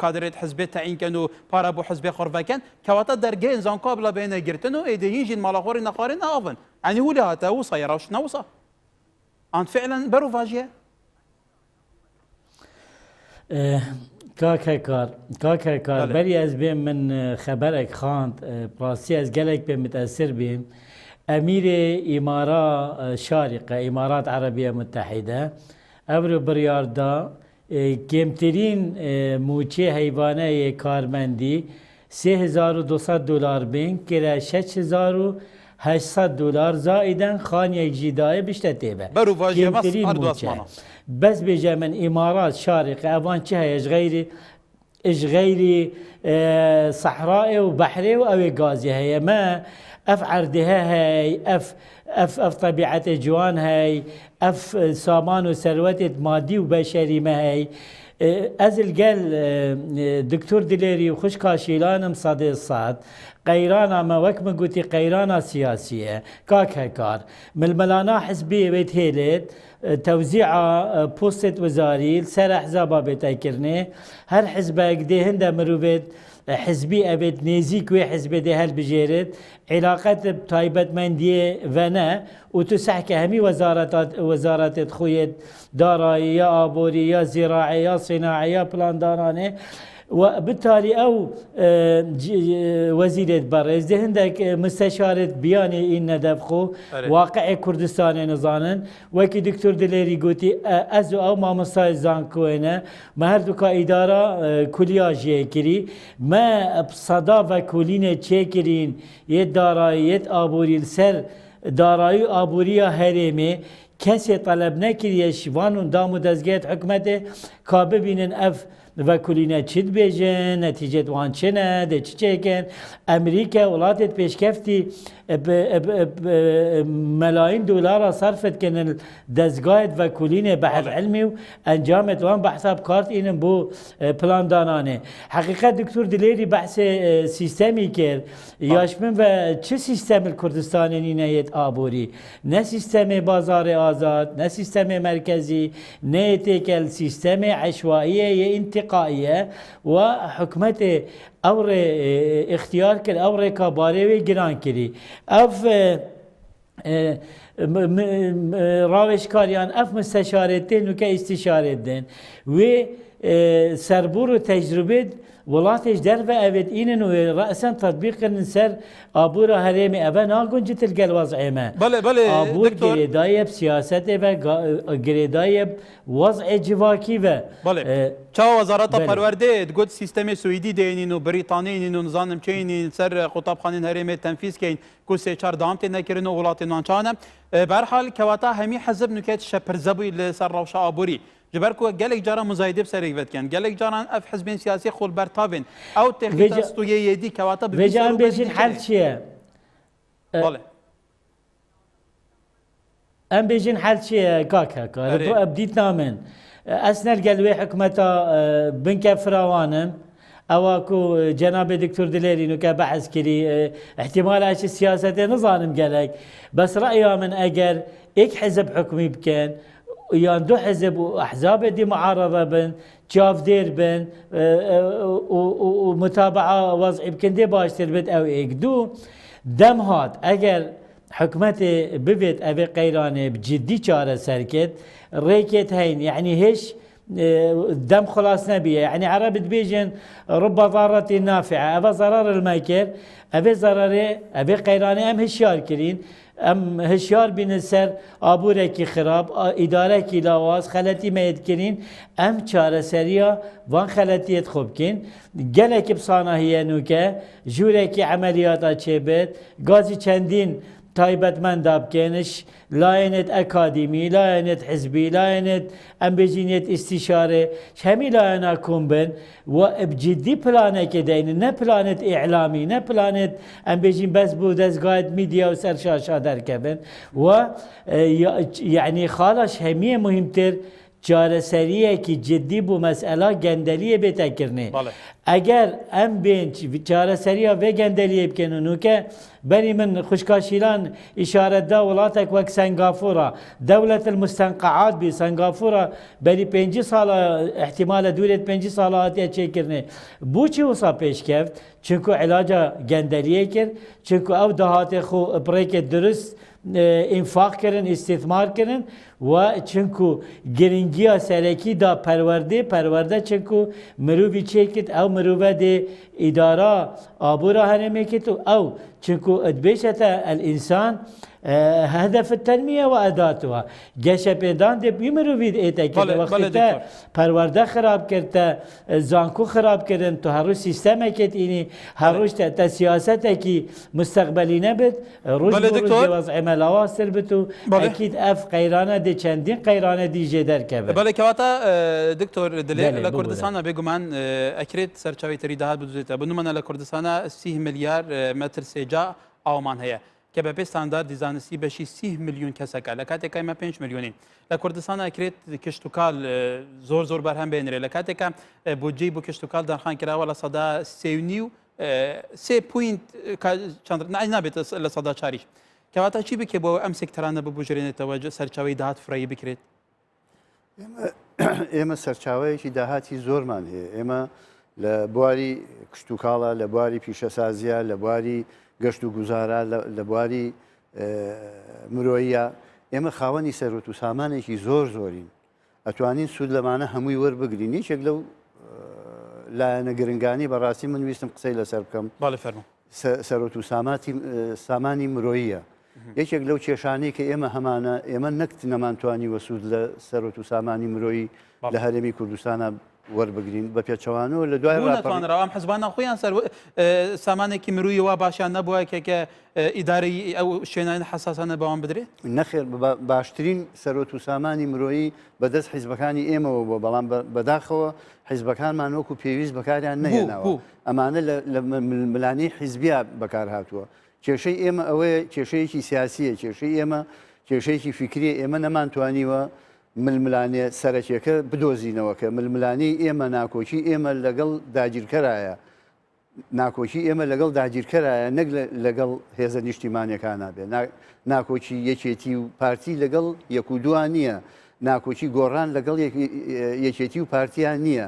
Speaker 1: کادرێت حزبێت تەعینکەن و پارە بۆ حزبێ خۆڕڤەکەن کەواتە دەرگەیەن زانکۆ بڵە بێنەگرتن و ئێدەهینژین ماڵەخۆری نەخوارێن ناوەن ئەنی ولا هاتە وسە یەڕەوش نەوسە ئەن فعلا بەرو ڤاژیە
Speaker 4: کاکەکار بەری ئەس بێم من خەبەرێک خواند پڕاستی ئەس گەلێک پێ متەسر بێم ئەمیرێ ئیمارا شارقە ئیمارات عەرەبیە متحیدە ئەوڕۆ بڕیاردا کێمترین موچێ هەیڤانەیە کارمەندی $3200 بین کرا $6800 زائداً خانيك جداية بشتتيبه
Speaker 1: برو فاجئ بس أرض أسمانه
Speaker 4: بس بيجا من إمارات شارقة أبان چه إيش غيري صحراء وبحري وأوي غازي هي ما أف عردها هي أف طبيعة جوان هي أف سامان وثروة مادي وبشري ما هي أزل قال دكتور دليري وخش كاشيلان مصادي الصاد قيرانا ما وكما قلتي قيرانا سياسية كاكار من الملانا حزبية بيت هيلت توزيع بوستة وزاري سر أحزابها بتاكرني هر حزبه قدي هندا مروفيت حزبي أبيت نيزيك وي حزبي دي هل بجيرت علاقات بطايبت من دي فانا وتسحك همي وزارات خويت دارائي يا آبوري يا زراعي يا صناعي يا بلان داراني وبالتالي أو وزيرة برز ده هندك مستشارة بياني إن دبخو واقع كردستان نظانا وكي دكتور دليري قوتي أزو أو ما مستاي زانكوينة ما هردوكا إدارة كليا جيكري ما بصدا وكولين تشيكرين يد دارائي يد آبوري السر دارائي آبوريا هرمي كسي طلب نكري شوان دامو دزگيت حكمته كاببينن أف و کلینا چید بیجن نتیجه وان چنه ده چه کن امریکا ولاتت پیشکفتی ملايين دولار صرفت كان دزگاهت و کلین بحث علمی و انجامت وان بحثاب کارت اینم بو پلان دانانه حقیقت دکتور دلیری بحث سیستمی کرد یاشمن و چه سیستم کردستان نینهیت آبوری نه سیستم بازار آزاد نه سیستم مرکزی نه تکل سیستم عشوائیه انتقائیه و حکمت اور اختیار کرد اور کاباره و گران کردی اف ڕاوێژکاریان ئەف مستەشارێتێن و کە ئیستیشارێت دێن وێ سەربوور و تەجروبێت وڵاتێش دەربە ئەوێت ئینن و ڕەسەن تەطبیقکردن سەر ئابوورە هەرێمی ئەڤە ناگونجتر گەل وەزعێمە ئابوور گرێدایە سیاسەتێ بە گرێدایە وەزعێ جیواکی بە
Speaker 1: چاوە وەزارەتە پەروەردەیە گوت سیستەمی سوئیدی دێنین و بریتانیین و نزانم چینین سەر قوتابخانین هەرێمێ تەنفیزکەین کو سێ چار دام تێ نەکردن و وڵاتی نانچانە بەرحال کەواتە هەمی حەزب نوکێت شەپرزە بووی لەسەر ڕەوشە ئابووری جبر کو گلک جارا مزایده بسری وقت کن گلک جاران اف حزبین سیاسی خول برتابین او تحقیق استویه یدی کواتا
Speaker 4: بجان بجین حل چیه؟
Speaker 1: بله
Speaker 4: ام بجین حل چیه کاکا بدیت نامن اسنر گلوی حکمتا بنک فراوانم اواكو جناب دكتور دليري نو كبحث كري احتمال اش السياسه نظام قالك بس رايه من اجر اك حزب حكمي بكان يعني دو حزب واحزاب دي معارضه بن شاف دير بن ومتابعه وضعي يمكن دي باشتر بد او يقدو دم هات اگر حكمتي ببيت ابي قيراني بجدي شاره سركت ريكت هين يعني هيش دم خلاص نبيه يعني عرب بيجن رب ضارة نافعة أبا ضرر الميكر أبي ضرري أبي قيراني أم هشيار كرين ام هشیار بین سر آبوره کی خراب اداره کی لاواز خلطی مید کرین ام چاره سریا وان خلطیت خوب کن گله کی بصانهیه نوکه جوره کی عملیات چه بد گازی چندین تایبت من داب کنش لاینت اکادمی لاینت حزبی لاینت ام بجینیت استشاره همی لاینا کن بن و بجدی پلانه که دین نه پلانت اعلامی نه پلانت ام بجین بس بود از قاید میدیا و سرشاشا در کبن و یعنی خالش همیه مهمتر چارەسەریە کی جدی بو مسئله گندلیه بتکرنه اگر ام بین چارەسەریە و گندلیه بکنن که بری من خوشکاشیلان اشاره دا ولاتک وک سنگافورا دولت المستنقعات بی سنگافورا بری 5 سال احتمال دولت 5 سال آتیه چه کرنه بو چی وصا پیش کرد چونکو علاجا گندلیه کرد چونکو او دهات خو بریک درست انفاق کردن استثمار کردن و چونکو گرینگیا سرکی دا پرورده چونکو مروی چکت او مروی ده اداره آبورا هرمی کت او چونکو ادبیشت الانسان هدف التنمية وأداتها جيش بيدان دي بيمروفيد إيتا كده وقتا پرورده خراب کرده زانکو خراب کردن تو هر روز سیستم کت اینی هر روز تا سیاست کی مستقبلی نبود روز بروز وضع ملاواستر بتو اكيد اف قيرانه دي چندین قيرانه دي جدر كبه
Speaker 1: بله كواتا دكتور دليل لكردستان بيگومان اكريت سرچاوي تري دهات بدوزيتا بنومنا لكردستان 30 مليار متر سجا اومان هي که به استاندارد دیزانسی بشی 30 میلیون کسک لکاتی که ما 5 میلیونی لکردستان اکریت کشتوکال زور برهم بینره لکاتی که بودجه بو کشتوکال در خان کرا ولا صدا 3 پوینت چند نه نبیت لصدا چاریش که واتا چی بکی با ام سکترانه بو بجرین توجه سرچاوی دهات فرایی بکرید
Speaker 2: ئێمە سەرچاوەیەکی داهاتی زۆرمان هەیە ئێمە لە بواری کشتتوکاڵە لە بواری پیشەسازیە لە بواری گەشت و گوزارە لە بواری مرۆیە ئێمە خاوەنی سەرۆت و سامانێکی زۆرین ئەتوانین سوود لەمانە هەمووی وەربگرین یەکێک لەو لایەنە گرنگانی بەڕاستی من ویستم قسەی لەسەر بکەم سەرۆت و سامانی مرۆییە یەکێک لەو کێشانەی کە ئێمە هەمانە ئێمە نەکت نەمانتوانی وەسوود لە سەرۆت و سامانی مرۆیی لە هەرێمی کوردستانە وەربگرین بە پێچەوانەوە لە دوای
Speaker 1: ڕاتوانراوام حزبانە خۆیان سەر سامانێکی مروی وا باشیان نەبووە کێکە ئیدارەی ئەو شوێنان حساسانە بەوان بدرێت
Speaker 2: نەخێر باشترین سەرۆت و سامانی مرۆیی بەدەست حیزبەکانی ئێمەوە بۆ بەڵام بەداخەوە حیزبەکانمان وەکو پێویست بەکاریان نەهێناوە ئەمانە لە ملانەی حیزبیا بەکار هاتووە کێشەی ئێمە ئەوەیە کێشەیەکی سیاسیە کێشەی ئێمە کێشەیەکی فکریە ئێمە نەمانتوانیوە ململانێ سەرەکیەکە بدۆزینەوە کە ململانەی ئێمە ناکۆچی ئێمە لەگەڵ داگیرکەرایە ناکۆچی ئێمە لەگەڵ داگیرکەرایە نەک لەگەڵ هێزە نیشتیمانیەکانە بێ ناکۆچی یەکێتی و پارتی لەگەڵ یەک و دووان نییە ناکۆچی گۆڕان لەگەڵ یەکێتی و پارتیان نییە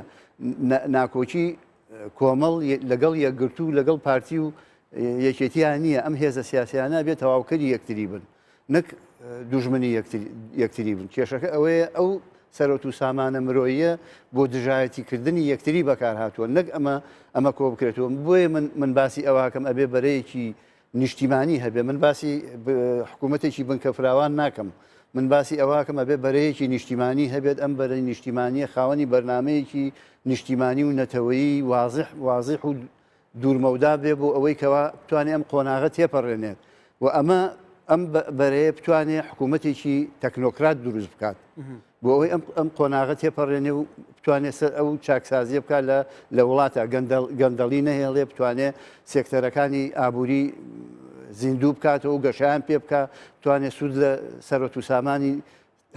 Speaker 2: ناکۆچی کۆمەڵ لەگەڵ یەکگرتو لەگەڵ پارتی و یەکێتیان نییە ئەم هێزە سیاسیانە بێت تەواوکەری یەکتری بن نەک دوژمنی یەکتری بن کێشەکە ئەوەیە ئەو سەرۆت و سامانە مرۆیە بۆ دژایەتیکردنی یەکتری بەکار هاتووە نەک ئەمە کۆ بکرێتەوە بۆیە من باسی ئەوواکەم ئەبێ بەرەیەکی نیشتیمانی هەبێ من باسی حکوومەتێکی بنکە فراوان ناکەم من باسی ئەوواکەم ئەبێ بەرەیەکی نیشتیمانی هەبێت ئەم بەرەی نیشتیمانیە خاوەنی بەرنمەیەکی نیشتیمانی و نەتەوەیی وازح و دوورمەودا بێ بۆ ئەوەی کەوا بتوانێت ئەم قۆناغە تێپەڕێنێت و ئەم بەرەیە بتوانێت حکوومەتێکی تەکنۆکرات دروست بکات بۆ ئەوەی ئەم قۆناغە تێپەڕێنێ و بتوانێت ئەو چاکسازیە بکات لە وڵاتە گەندەڵی نەهێڵێ بتوانێت سێکتەرەکانی ئابووری زیندوو بکاتەوە و گەشیان پێ بکە بتوانێت سوود لە سەرۆت و سامانی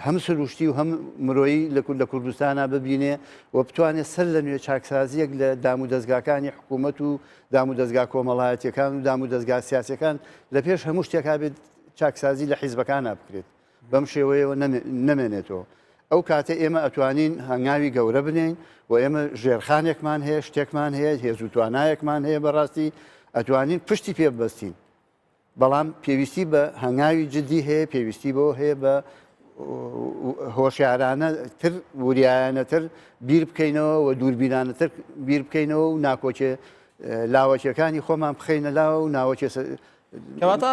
Speaker 2: هەم سروشتی و هەم مرۆیی لە کوردستانە ببینێ و بتوانێت سەر لە نوێ چاکسازیەک لە دام و دەستگاکانی حکوومەت و دام و دەستگا کۆمەڵایەتیەکان و دام و دەستگا سیاسەکان لە پێش هەموو شتێکا بێت چاکسازی لە حیزبەکانە بکرێت بەم شێوەیەوە نەمێنێتەوە ئەو کاتە ئێمە ئەتوانین هەنگاوی گەورە بنین و ئێمە ژێرخانێکمان هەیە شتێکمان هەیە هێز و توانایەکمان هەیە بەڕاستی ئەتوانین پشتی پێ ببەستین بەڵام پێویستی بە هەنگاوی جددی هەیە پێویستی بۆ هەیە بە هۆشیارانە تر وریایانەتر بیر بکەینەوە و دووربینانەتر بیر بکەینەوە و ناکۆچێ لاوەچەکانی خۆمان بخەینە لاوە و ناوەچێ
Speaker 1: کەواتە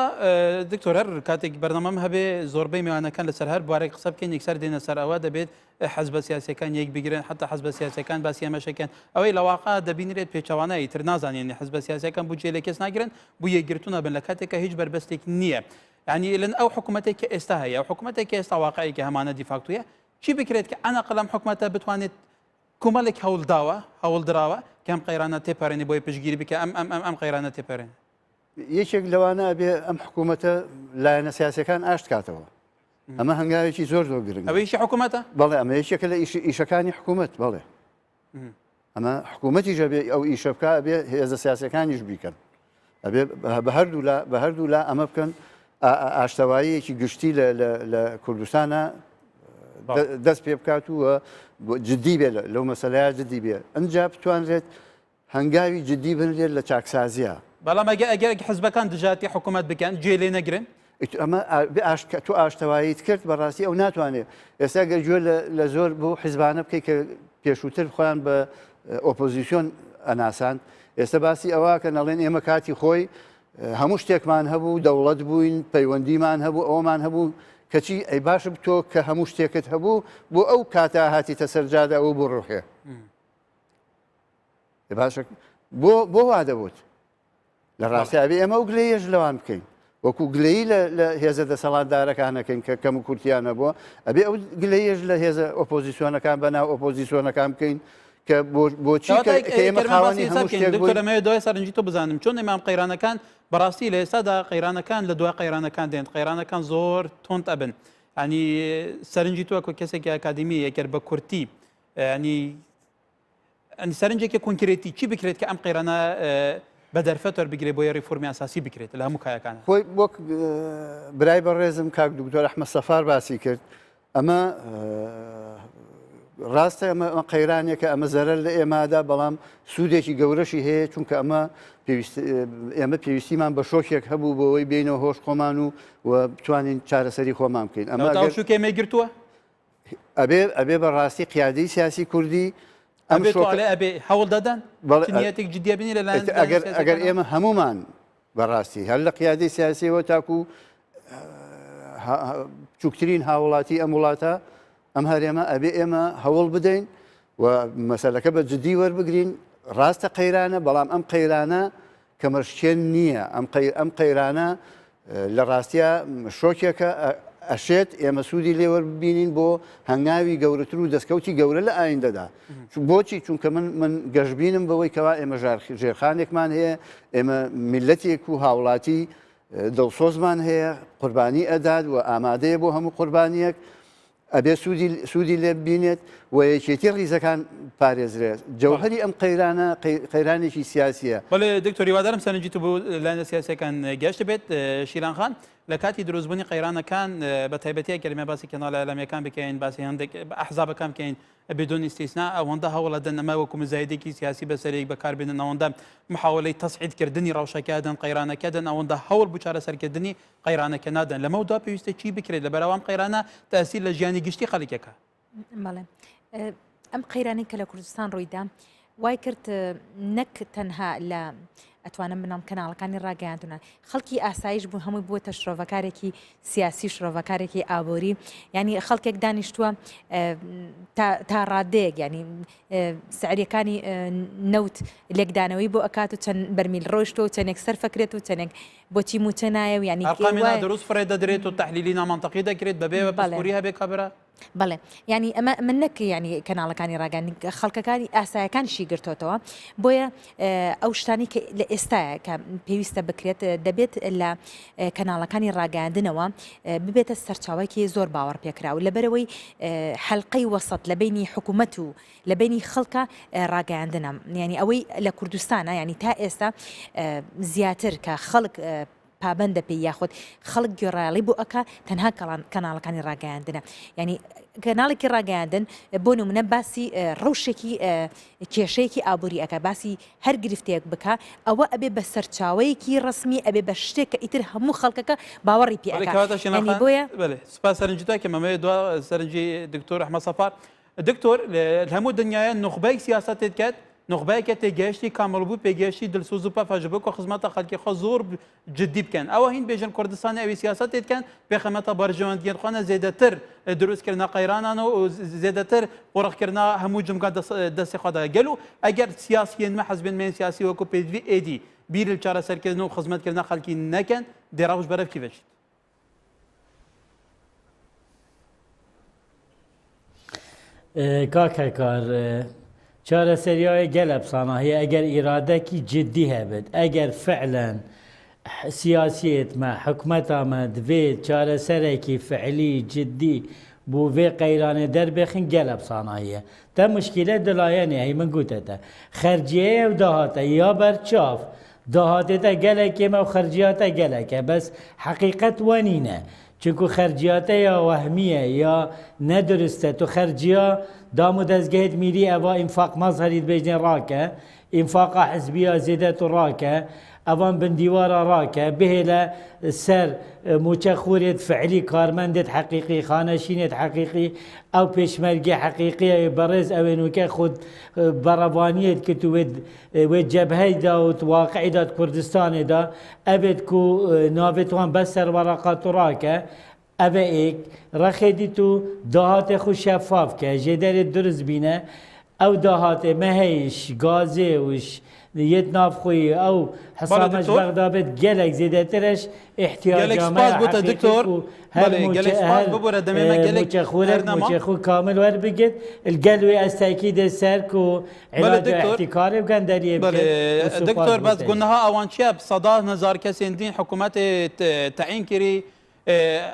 Speaker 1: دکتۆر هەر کاتێک بەرنامەم هەبێ زۆربەی میوانەکان لەسەر هەر بوارێک قسە بکەین یەکسەر دێنە سەر ئەوە دەبێت حەزبە سیاسەکان یەک بگرن حتا حەزبە سیاسەکان باسی ئەمەشەکەن ئەوەی لە واقع دەبینرێت پێچەوانایی تر نازانێنی حەزبە سیاسەکان بوو لە کەس ناگرن بوو یەکگرتوونە بن لە کاتێکە هیچ بربەستێک نییە يعني لن او حكومتك استا هي او حكومتك استا واقعي كهمانه ديفاكتويه شي بكريت انا قلم حكومتها بتوانيت كومالك هول دراوه كم قيرانه تيبرني بوي بشجيري بك ام قيرانه تيبرني
Speaker 2: یەکێک لەوانە بێ ئەم حکوومەتە لایەنە سیاسەکان ئاشت کاتەوە ئەمە هەنگاوێکی زۆر گرنگ
Speaker 1: ئەوەیشی حکوومەتە
Speaker 2: بەڵێ ئەمە یەکێکە لە ئیشەکانی حکوومەت بەڵێ ئەمە حکوومەتیش بێ ئەو ئیشە بکە بێ هێزە سیاسەکانیش بیکەن ئەبێ بە هەردوو لا ئەمە بکەن ئاشتەواییەکی گشتی لە کوردستانە دەست پێ بکات و جددی بێ لەو مەسەلەیە جددی بێ ئەنجا بتوانرێت هەنگاوی جددی بنرێت لە چاکسازیە
Speaker 1: بەڵام ئەگەر حزبەکان دژاتی حکوومەت بکەن گوێ لێ نەگرن
Speaker 2: ئەمە تو ئاشتەواییت کرد بەڕاستی ئەو ناتوانێت ئێستا گەر گوێ لە زۆر بۆ حیزبانە بکەیت کە پێشووتر خۆیان بە ئۆپۆزیسیۆن ئەناساند ئێستا باسی ئەوە کە نەڵێن ئێمە کاتی خۆی هەموو شتێکمان هەبوو دەوڵەت بووین پەیوەندیمان هەبوو ئەومان هەبوو کەچی ئەی باشە تۆ کە هەموو شتێکت هەبوو بۆ ئەو کاتە هاتیتە سەرجادە ئەو بۆ ڕوحێ باشە بۆ وا دەبوت لە ڕاستیابی ئێمە و گلەیەش لەوان بکەین وەکو گلەیی لە هێزە دەسەڵاتدارەکانەکەین کە کەم و کورتیانە بووە ئەبێ ئەو گلەیەش لە هێزە ئۆپۆزیسیۆنەکان بەناو ئۆپۆزیسیۆنەکان بکەین کە بۆچی ئێمە خاوەنی هەموو شتێک
Speaker 1: دکتۆرەمەوێت دوای سەرنجی تۆ بزانم چۆن ئێمام قەیرانەکان بەڕاستی لە ئێستادا قەیرانەکان لە دوای قەیرانەکان دێن قەیرانەکان زۆر تۆند ئەبن ینی سەرنجی تۆ کۆ کەسێکی ئاکادمی یەکەر بە کورتی ینی سەرنجێکی کۆنکرێتی چی بکرێت کە ئەم قەیرانە بە دەرفەتەوە بگرێت بۆ ڕیفۆرمی ئاساسی بکرێت لە هەموو کایەکان
Speaker 2: خۆی وەک برای بەڕێزم کاک دکتۆر ئەحمەد سەفار باسی کرد ئەمە ڕاستە ئەمە قەیرانێکە ئەمە زەرەر لە ئێمادا بەڵام سوودێکی گەورەشی هەیە چونکە ئێمە پێویستیمان بە شۆکێک هەبوو بۆەوەی بینەوە هۆش خۆمان و بتوانین چارەسەری خۆمان بکەین
Speaker 1: ئەمە شوکێمە گرتووە
Speaker 2: ئەبێ بەڕاستی قیادەی سیاسی کوردی
Speaker 1: ئەبێ هەوڵ دەدەن نیەتێک جددیە بینی لەلایەن
Speaker 2: ئەگەر ئێمە هەمومان بەڕاستی هەر لە قیادەی سیاسیەوە تاکو چووکترین هاوڵاتی ئەم وڵاتە ئەم هەرێمە ئەبێ ئێمە هەوڵ بدەین و مەسەلەکە بە جددی وەربگرین ڕاستە قەیرانە بەڵام ئەم قەیرانە کەمەشکێن نییە ئەم قەیرانە لە ڕاستیە شۆکێکە ئەشێت ئێمە سوودی لێوە ببینین بۆ هەنگاوی گەورەتر و دەستکەوتی گەورە لە ئایندەدا بۆچی چونکە من گەشتبینم بەوەی کەوا ئێمە ژێرخانێکمان هەیە ئێمە میلەتێک و هاوڵاتی دڵسۆزمان هەیە قوربانی ئەداد و ئامادەیە بۆ هەموو قوربانیەک ئەبێ سوودی لێ ببینێت و یەکێتی ڕیزەکان پارێزرێت جەوهەری ئەم قەیرانە قەیرانێکی سیاسیە
Speaker 1: بەڵێ دکتۆری وادارم سەرنجی تو بوو لایەنە سیاسیەکان گەشت بێت شیران خان لە کاتی دروستبوونی قەیرانەکان بە تایبەتی کەلیمە باسی کەناڵە ئەلەمیەکان بکەین باسی هەندێک ئەحزابەکان بکەین بدون استیسنا ئەوەندە هەوڵە دەن ئەمە وەکو مزایدێکی سیاسی بەسەرێک بەکاربێنن ئەوەندە محاوەلەی تەسعیدکردنی ڕەوشەکەدەن قەیرانەکەدەن ئەوەندە هەوڵ بوو چارەسەرکردنی قەیرانەکە نادەن لەمەودا پێویستە چی بکرێت لە بەراوام قەیرانە تەسیر لە ژیانی گشتی خەڵکێکە
Speaker 3: بەڵێ ئەم قەیرانی کە لە کوردستان ڕوویدا وای کرد نەک تەنها لە ئەتوانم بنام کەناڵەکانی ڕاگەیاندونە خەڵکی ئاسایش بوو هەمووی بووە شرۆڤەکارێکی سیاسی شرۆڤەکارێکی ئابووری ینی خەڵکێک دانیشتووە تا ڕادەیەک ینی سعریەکانی نەوت لێکدانەوەی بۆ ئەکات و چەند بەرمیل ڕۆیشتۆ و چەندێک سەرفەکرێت و چەندێک بۆچی موچە نایە و ینی
Speaker 1: ئەرقامی دروست فڕێ دەدرێت و تەحلیلی نامەنتەقی دەکرێت بەبێ پاسپۆری هەبێ کابرا
Speaker 3: بەڵێ ینی ئەمە من نەک ینی کەناڵەکانی ڕاگەاندنی خەڵکەکانی ئاسایەکانشی گرتوتەوە بۆیە ئەو شتانی کە لە ئێستاە کە پێویستە بکرێت دەبێت لە کەناڵەکانی ڕاگەاندنەوە ببێتە سەرچاوەیەکی زۆر باوەڕ پێکرا و لەبەرەوەی حەلقەی وەسەط لە بینی حکوومەت و لە بینی خەڵکە ڕاگەاندنە ینی ئەوەی لە کوردستانە ینی تا ئێستا زیاتر کە خەڵک پابندە پێی یاخود خەڵک گوێڕایەڵی بۆ ئەکا تەنها کەناڵەکانی ڕاگەیاندنە ینی کەناڵێکی ڕاگەیاندن بۆ نمونە باسی ڕەوشێکی کێشەیەکی ئابووری ئەکە باسی هەر گرفتەیەک بکە ئەوە ئەبێ بە سەرچاوەیەکی ڕسمی ئەبێ بە شتێک کە ئیتر هەموو خەڵکەکە باوەڕی پێ ئەکا بۆیە
Speaker 1: سپاس سەرنجتای کە مەمەیە دو سەرنجی دکتۆر ئەحمەد سەفار دکتۆر هەموو دنیاە نخبەی سیاسەتێت کات نخبەیەکە تێگەشتی کامەڵبوو پێگەشتی دڵسوز و پەفەژبک و خزمەتە خەڵکی خۆ زۆر جدی بکەن ئەوە هین بێژن کوردستانی ئەوی سیاسەتێتکەن پێخەمەتە بەرژەوەندگەن خوانە زێدەتر دروستکردنا قەیرانان و زێدەتر قوڕخکردنا هەموو جمگا دەستی خۆدا گەل و ئەگەر سیاسیین مە حەزبێنمێن سیاسی وەکو پێوی ئێدی بیر چارەسەرکردن و خزمەتکردنا خەڵکی نەکەن دێڕاوش بەرەفکی بێشت
Speaker 4: کاکەکار چارەسەریای گەلە بسانە ئەگەر ئیرادەکی جدی هەبێت ئەگەر فعلەن سیاسیێتمە حکومەتامە دەوێت چارەسەرێکی فعلی جدی بۆ vê qeyranê derbêxin gelek sanayiye te muşkîle dilayenê hey min gotete xerciyê ew dahate ya berçav dahatê te gelekê me xerciya te gelek e bes heqîqet wenîne çünkü xerciyate ya wehmiye ya neduriste tu xerciya damû dezgehê mîrî eva infaq mazherî dibêjne rake infaqa hizbiya zêde tu rake evan bin dîwara rake bihêle ser موچەخورێت فعلی کارمەندێت حەقیقی خانەشینێت حەقیقی ئەو پێشمەرگی حەقیقیە بەڕێز ئەوێنوکە خود بەڕەوانیت کرد و وێ جەبهەیدا و واقعیدا کوردستانێدا ئەبێت و ناوێتوان بەس سەروەڕقات و ڕاکە ئەvê ئێک ڕەخێدیت و داهاتێ خو شەفافکە ژێدەرێت درست بینە ئەو داهاتێ مەهەیش گازێ وش یەت نافخۆی ئەو حسابەش بەغدابێت gelek zêdetirش ihtiyacameçexu kamil werbigir gel wê ez tekîdê ser ku ihtikarê bgan deriyê
Speaker 1: دکتۆر بەس گونەها ئەوان چیە سەدا هەزار کەسێن دین حکوومەتێ تەعین کردی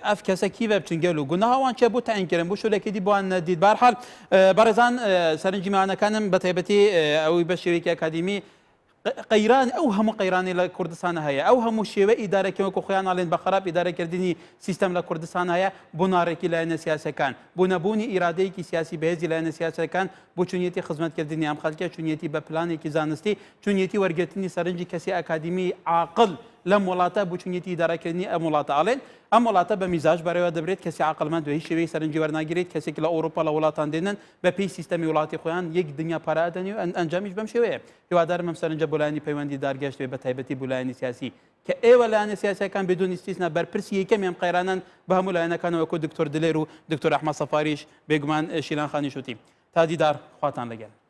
Speaker 1: ئەف کەسەکی بە بچنگەل و گونەهاوان چێ بۆ تەعینکردن بۆ شولێکی دی بۆیان دیت بەرحال بەڕێزان سەرنجی میوانەکانم بە تایبەتی ئەوەی بە شێوەیەکی ئەکادیمی قەیران ئەو هەموو قەیرانی لە کوردستان هەیە ئەو هەموو شێوە ئیدارەکە وەکو خۆیان ئاڵێن بە خراپ ئیدارەکردنی سیستەم لە کوردستان هەیە بۆ ناڕێکی لایەنە سیاسەکان بۆ نەبوونی ئیرادەیەکی سیاسی بەهێزی لایەنە سیاسەکان بۆ چونیەتی خزمەتکردنی ئەم خەڵکە چونیەتی بە پلانێکی زانستی چونیەتی وەرگرتنی سەرنجی کەسی ئەکادیمی عاقڵ لەم وڵاتە بۆ چونیەتی ئیدارەکردنی ئەم وڵاتە ئاڵێن ئەم وڵاتە بە میزاج بەرەوە دەبرێت کەسی عاقڵمەند و هیچ شێوەی سەرنجی وەرناگیرێت کەسێک لە ئەوروپا لە وڵاتان دێنن بە پێی سیستەمی وڵاتی خۆیان یەک دنیا پارادەنی و ئەنجامیش بەم شێوەیە هیوادارم ئەم سەرنجە بۆ لایەنی پەیوەندی دارگەشتێ بە تایبەتی بۆ لایەنی سیاسی کە ئێوە لایەنە سیاسیەکان بێدون ئیستیسنا بەرپرسی یەکەمی ئەم قەیرانن بە هەموو لایەنەکانەوە وەکو دکتۆر دلێر و دکتۆر ئەحمەد سەفاریش بێگومان شیلان خانی شوتی تا دیدار خواتان لەگەڵ